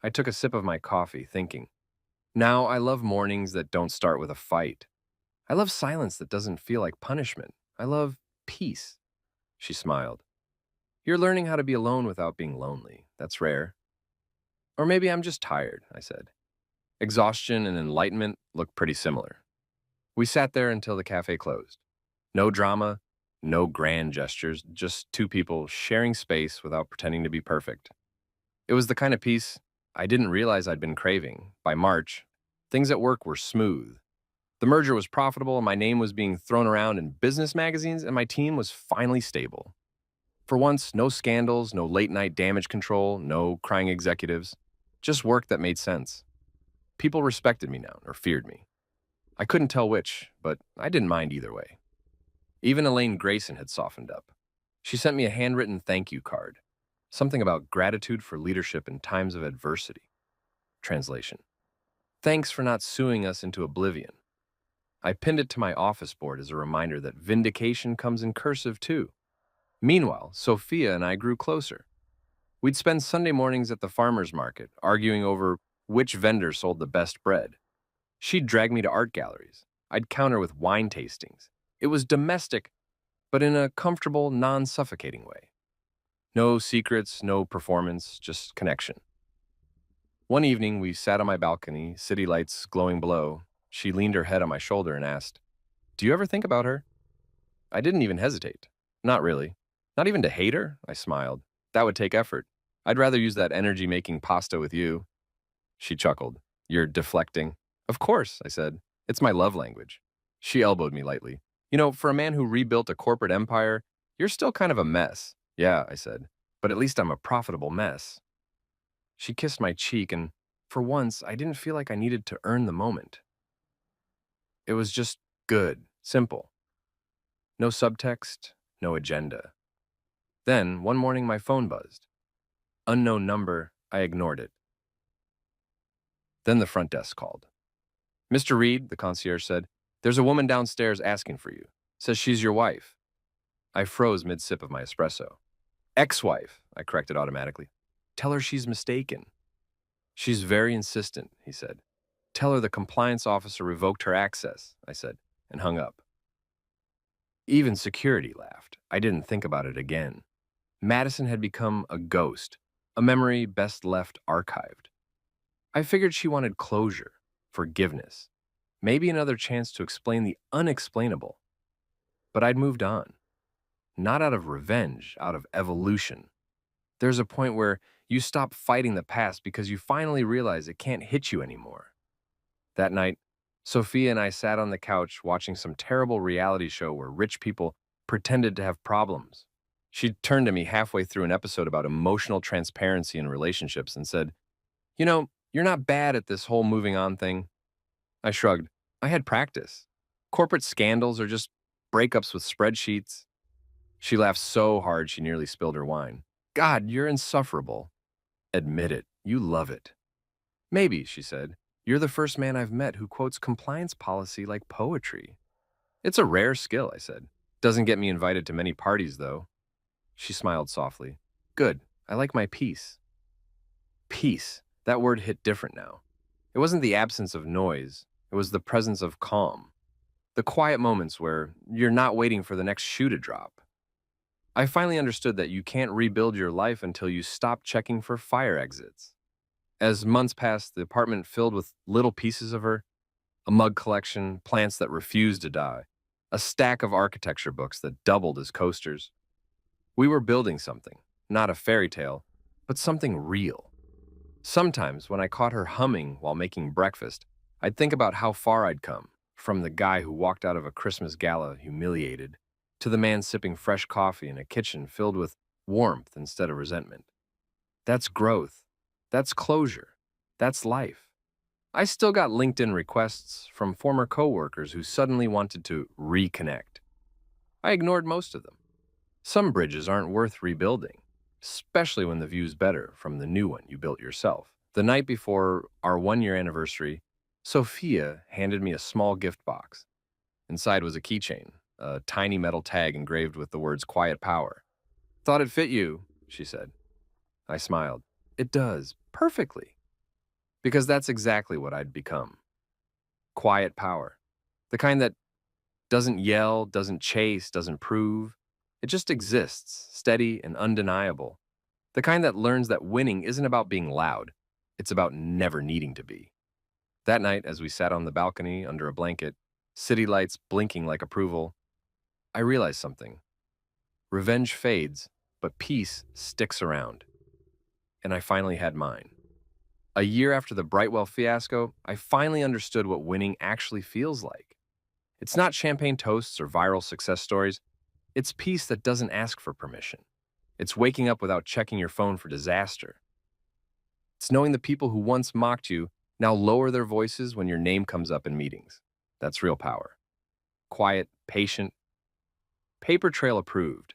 I took a sip of my coffee, thinking. Now I love mornings that don't start with a fight. I love silence that doesn't feel like punishment. I love peace. She smiled. You're learning how to be alone without being lonely. That's rare. Or maybe I'm just tired, I said. Exhaustion and enlightenment look pretty similar. We sat there until the cafe closed. No drama, no grand gestures, just two people sharing space without pretending to be perfect. It was the kind of peace I didn't realize I'd been craving. By March, things at work were smooth. The merger was profitable, my name was being thrown around in business magazines, and my team was finally stable. For once, no scandals, no late night damage control, no crying executives. Just work that made sense. People respected me now, or feared me. I couldn't tell which, but I didn't mind either way. Even Elaine Grayson had softened up. She sent me a handwritten thank you card. Something about gratitude for leadership in times of adversity. Translation: thanks for not suing us into oblivion. I pinned it to my office board as a reminder that vindication comes in cursive too. Meanwhile, Sophia and I grew closer. We'd spend Sunday mornings at the farmer's market, arguing over which vendor sold the best bread. She'd drag me to art galleries. I'd counter with wine tastings. It was domestic, but in a comfortable, non-suffocating way. No secrets, no performance, just connection. One evening, we sat on my balcony, city lights glowing below. She leaned her head on my shoulder and asked, "Do you ever think about her?" I didn't even hesitate. Not really. Not even to hate her, I smiled. That would take effort. I'd rather use that energy making pasta with you. She chuckled. "You're deflecting." "Of course," I said. "It's my love language." She elbowed me lightly. "You know, for a man who rebuilt a corporate empire, you're still kind of a mess." "Yeah," I said. "But at least I'm a profitable mess." She kissed my cheek, and for once, I didn't feel like I needed to earn the moment. It was just good, simple. No subtext, no agenda. Then, one morning, my phone buzzed. Unknown number, I ignored it. Then the front desk called. "Mr. Reed," the concierge said, "there's a woman downstairs asking for you. Says she's your wife." I froze mid-sip of my espresso. "Ex-wife," I corrected automatically. "Tell her she's mistaken." "She's very insistent," he said. "Tell her the compliance officer revoked her access," I said, and hung up. Even security laughed. I didn't think about it again. Madison had become a ghost, a memory best left archived. I figured she wanted closure, forgiveness, maybe another chance to explain the unexplainable. But I'd moved on. Not out of revenge, out of evolution. There's a point where you stop fighting the past because you finally realize it can't hit you anymore. That night, Sophia and I sat on the couch watching some terrible reality show where rich people pretended to have problems. She turned to me halfway through an episode about emotional transparency in relationships and said, "You know, you're not bad at this whole moving on thing." I shrugged. I had practice. Corporate scandals are just breakups with spreadsheets. She laughed so hard she nearly spilled her wine. "God, you're insufferable." "Admit it. You love it." "Maybe," she said. "You're the first man I've met who quotes compliance policy like poetry." "It's a rare skill," I said. "Doesn't get me invited to many parties, though." She smiled softly. "Good. I like my peace." Peace. That word hit different now. It wasn't the absence of noise. It was the presence of calm. The quiet moments where you're not waiting for the next shoe to drop. I finally understood that you can't rebuild your life until you stop checking for fire exits. As months passed, the apartment filled with little pieces of her, a mug collection, plants that refused to die, a stack of architecture books that doubled as coasters. We were building something, not a fairy tale, but something real. Sometimes, when I caught her humming while making breakfast, I'd think about how far I'd come, from the guy who walked out of a Christmas gala humiliated, to the man sipping fresh coffee in a kitchen filled with warmth instead of resentment. That's growth. That's closure. That's life. I still got LinkedIn requests from former coworkers who suddenly wanted to reconnect. I ignored most of them. Some bridges aren't worth rebuilding, especially when the view's better from the new one you built yourself. The night before our 1 year anniversary, Sophia handed me a small gift box. Inside was a keychain, a tiny metal tag engraved with the words "Quiet Power." "Thought it fit you," she said. I smiled. "It does, perfectly." Because that's exactly what I'd become. Quiet power. The kind that doesn't yell, doesn't chase, doesn't prove. It just exists, steady and undeniable. The kind that learns that winning isn't about being loud. It's about never needing to be. That night, as we sat on the balcony under a blanket, city lights blinking like approval, I realized something. Revenge fades, but peace sticks around. And I finally had mine. A year after the Brightwell fiasco, I finally understood what winning actually feels like. It's not champagne toasts or viral success stories. It's peace that doesn't ask for permission. It's waking up without checking your phone for disaster. It's knowing the people who once mocked you now lower their voices when your name comes up in meetings. That's real power. Quiet, patient, paper trail approved.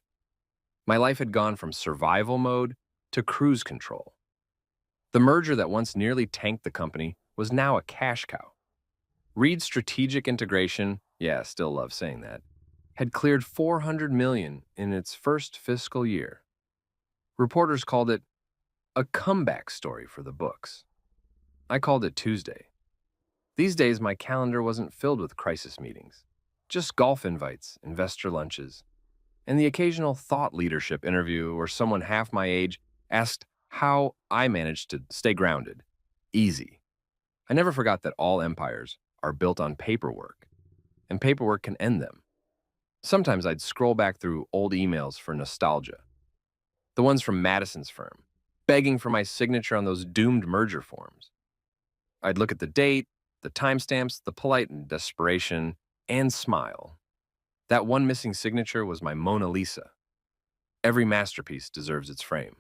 My life had gone from survival mode to cruise control. The merger that once nearly tanked the company was now a cash cow. Reed's strategic integration, yeah, still love saying that, had cleared 400 million in its first fiscal year. Reporters called it a comeback story for the books. I called it Tuesday. These days, my calendar wasn't filled with crisis meetings, just golf invites, investor lunches, and the occasional thought leadership interview where someone half my age asked how I managed to stay grounded. Easy. I never forgot that all empires are built on paperwork, and paperwork can end them. Sometimes I'd scroll back through old emails for nostalgia. The ones from Madison's firm, begging for my signature on those doomed merger forms. I'd look at the date, the timestamps, the polite desperation, and smile. That one missing signature was my Mona Lisa. Every masterpiece deserves its frame.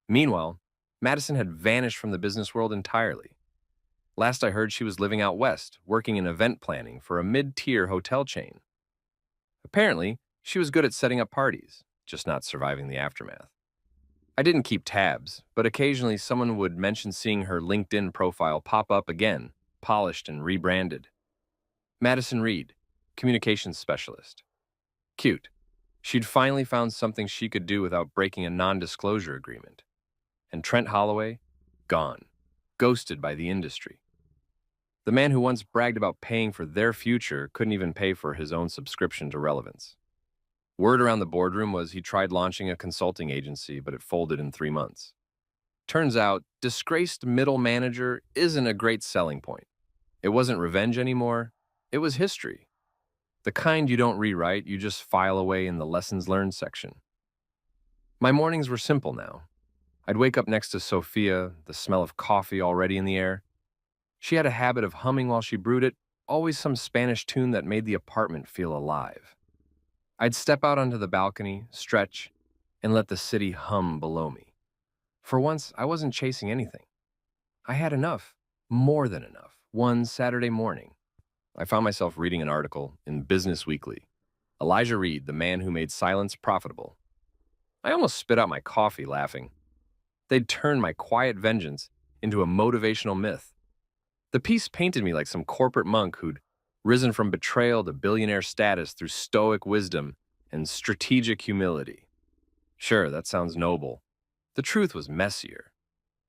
Meanwhile, Madison had vanished from the business world entirely. Last I heard, she was living out west, working in event planning for a mid-tier hotel chain. Apparently, she was good at setting up parties, just not surviving the aftermath. I didn't keep tabs, but occasionally someone would mention seeing her LinkedIn profile pop up again, polished and rebranded. Madison Reed, communications specialist. Cute. She'd finally found something she could do without breaking a non-disclosure agreement. And Trent Holloway? Gone. Ghosted by the industry. The man who once bragged about paying for their future couldn't even pay for his own subscription to Relevance. Word around the boardroom was he tried launching a consulting agency, but it folded in 3 months. Turns out, disgraced middle manager isn't a great selling point. It wasn't revenge anymore, it was history. The kind you don't rewrite, you just file away in the lessons learned section. My mornings were simple now. I'd wake up next to Sophia, the smell of coffee already in the air. She had a habit of humming while she brewed it, always some Spanish tune that made the apartment feel alive. I'd step out onto the balcony, stretch, and let the city hum below me. For once, I wasn't chasing anything. I had enough, more than enough. One Saturday morning, I found myself reading an article in Business Weekly. Elijah Reed, the man who made silence profitable. I almost spit out my coffee laughing. They'd turned my quiet vengeance into a motivational myth. The piece painted me like some corporate monk who'd risen from betrayal to billionaire status through stoic wisdom and strategic humility. Sure, that sounds noble. The truth was messier.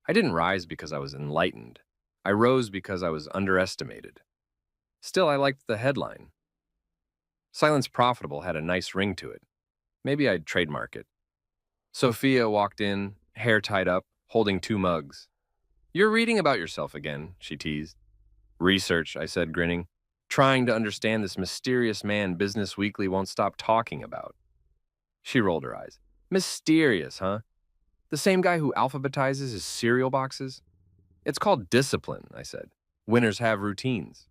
I didn't rise because I was enlightened. I rose because I was underestimated. Still, I liked the headline. Silence Profitable had a nice ring to it. Maybe I'd trademark it. Sophia walked in, hair tied up, holding 2 mugs. "You're reading about yourself again," she teased. "Research," I said, grinning, trying to understand this mysterious man Business Weekly won't stop talking about. She rolled her eyes. "Mysterious, huh? The same guy who alphabetizes his cereal boxes?" "It's called discipline," I said. "Winners have routines."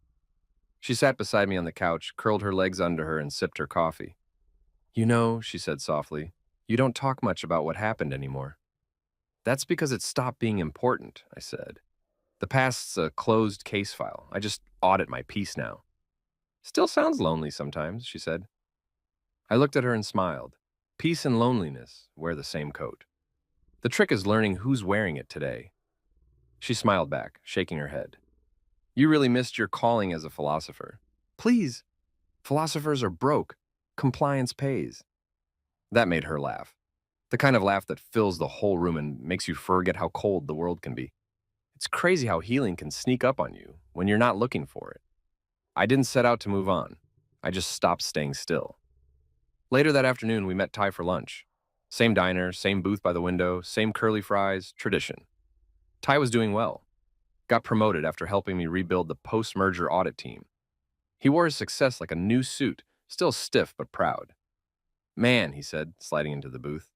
She sat beside me on the couch, curled her legs under her, and sipped her coffee. "You know," she said softly, "you don't talk much about what happened anymore." "That's because it stopped being important," I said. "The past's a closed case file. I just audit my piece now." "Still sounds lonely sometimes," she said. I looked at her and smiled. Peace and loneliness wear the same coat. The trick is learning who's wearing it today. She smiled back, shaking her head. "You really missed your calling as a philosopher." "Please. Philosophers are broke. Compliance pays." That made her laugh. The kind of laugh that fills the whole room and makes you forget how cold the world can be. It's crazy how healing can sneak up on you when you're not looking for it. I didn't set out to move on. I just stopped staying still. Later that afternoon, we met Ty for lunch. Same diner, same booth by the window, same curly fries, tradition. Ty was doing well. Got promoted after helping me rebuild the post-merger audit team. He wore his success like a new suit, still stiff but proud. "Man," he said, sliding into the booth,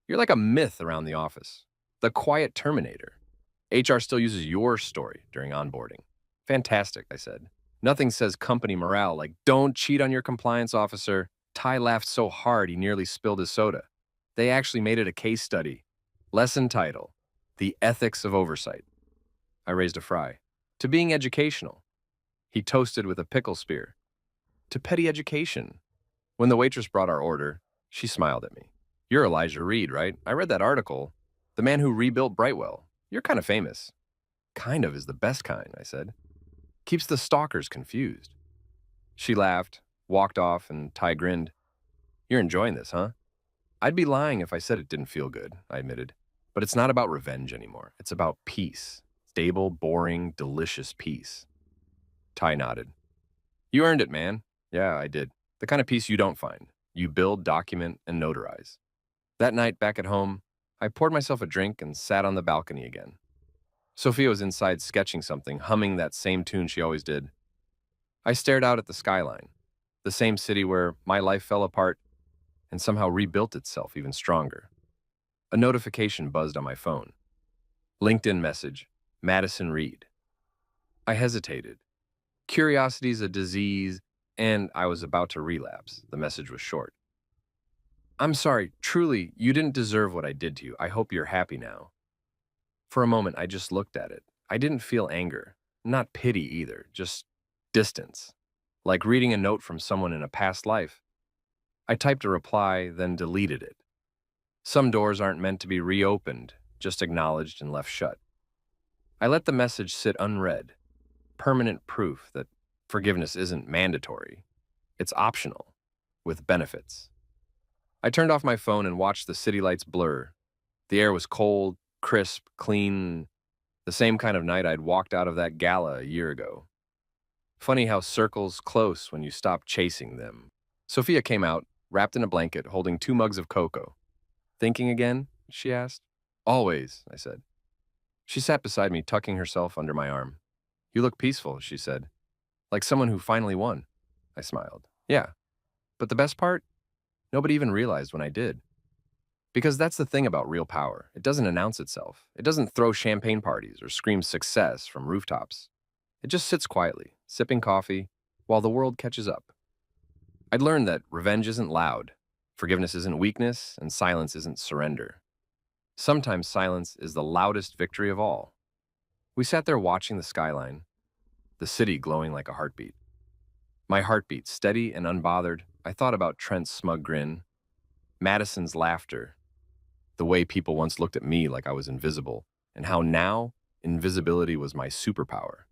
"you're like a myth around the office. The quiet Terminator. HR still uses your story during onboarding." "Fantastic," I said. "Nothing says company morale like 'don't cheat on your compliance officer.'" Ty laughed so hard he nearly spilled his soda. They actually made it a case study. Lesson title, The Ethics of Oversight. I raised a fry. To being educational. He toasted with a pickle spear. To petty education. When the waitress brought our order, she smiled at me. You're Elijah Reed, right? I read that article. The man who rebuilt Brightwell. You're kind of famous. Kind of is the best kind, I said. Keeps the stalkers confused. She laughed, walked off, and Ty grinned. You're enjoying this, huh? I'd be lying if I said it didn't feel good, I admitted. But it's not about revenge anymore. It's about peace. Stable, boring, delicious peace. Ty nodded. You earned it, man. Yeah, I did. The kind of peace you don't find. You build, document, and notarize. That night, back at home, I poured myself a drink and sat on the balcony again. Sophia was inside sketching something, humming that same tune she always did. I stared out at the skyline, the same city where my life fell apart and somehow rebuilt itself even stronger. A notification buzzed on my phone. LinkedIn message, Madison Reed. I hesitated. Curiosity's a disease, and I was about to relapse. The message was short. I'm sorry, truly, you didn't deserve what I did to you. I hope you're happy now. For a moment, I just looked at it. I didn't feel anger, not pity either, just distance, like reading a note from someone in a past life. I typed a reply, then deleted it. Some doors aren't meant to be reopened, just acknowledged and left shut. I let the message sit unread, permanent proof that forgiveness isn't mandatory. It's optional, with benefits. I turned off my phone and watched the city lights blur. The air was cold, crisp, clean, the same kind of night I'd walked out of that gala a year ago. Funny how circles close when you stop chasing them. Sophia came out, wrapped in a blanket, holding 2 mugs of cocoa. Thinking again? She asked. Always, I said. She sat beside me, tucking herself under my arm. You look peaceful, she said. Like someone who finally won. I smiled. Yeah. But the best part? Nobody even realized when I did. Because that's the thing about real power. It doesn't announce itself. It doesn't throw champagne parties or scream success from rooftops. It just sits quietly, sipping coffee, while the world catches up. I'd learned that revenge isn't loud, forgiveness isn't weakness, and silence isn't surrender. Sometimes silence is the loudest victory of all. We sat there watching the skyline, the city glowing like a heartbeat. My heartbeat, steady and unbothered, I thought about Trent's smug grin, Madison's laughter, the way people once looked at me like I was invisible, and how now invisibility was my superpower.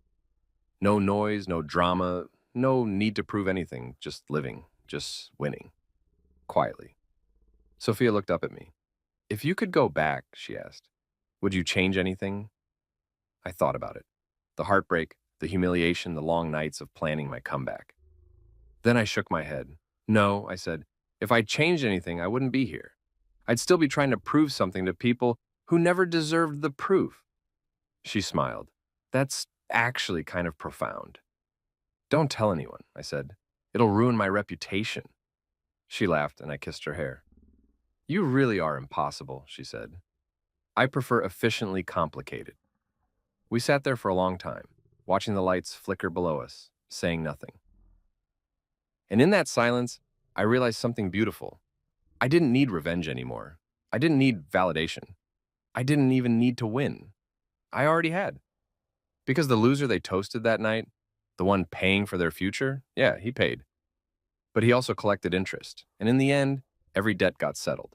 No noise, no drama, no need to prove anything, just living, just winning, quietly. Sophia looked up at me. If you could go back, she asked, would you change anything? I thought about it. The heartbreak, the humiliation, the long nights of planning my comeback. Then I shook my head. No, I said, if I changed anything, I wouldn't be here. I'd still be trying to prove something to people who never deserved the proof. She smiled. That's actually kind of profound. Don't tell anyone, I said. It'll ruin my reputation. She laughed and I kissed her hair. You really are impossible, she said. I prefer efficiently complicated. We sat there for a long time, watching the lights flicker below us, saying nothing. And in that silence, I realized something beautiful. I didn't need revenge anymore. I didn't need validation. I didn't even need to win. I already had. Because the loser they toasted that night, the one paying for their future, yeah, he paid. But he also collected interest. And in the end, every debt got settled.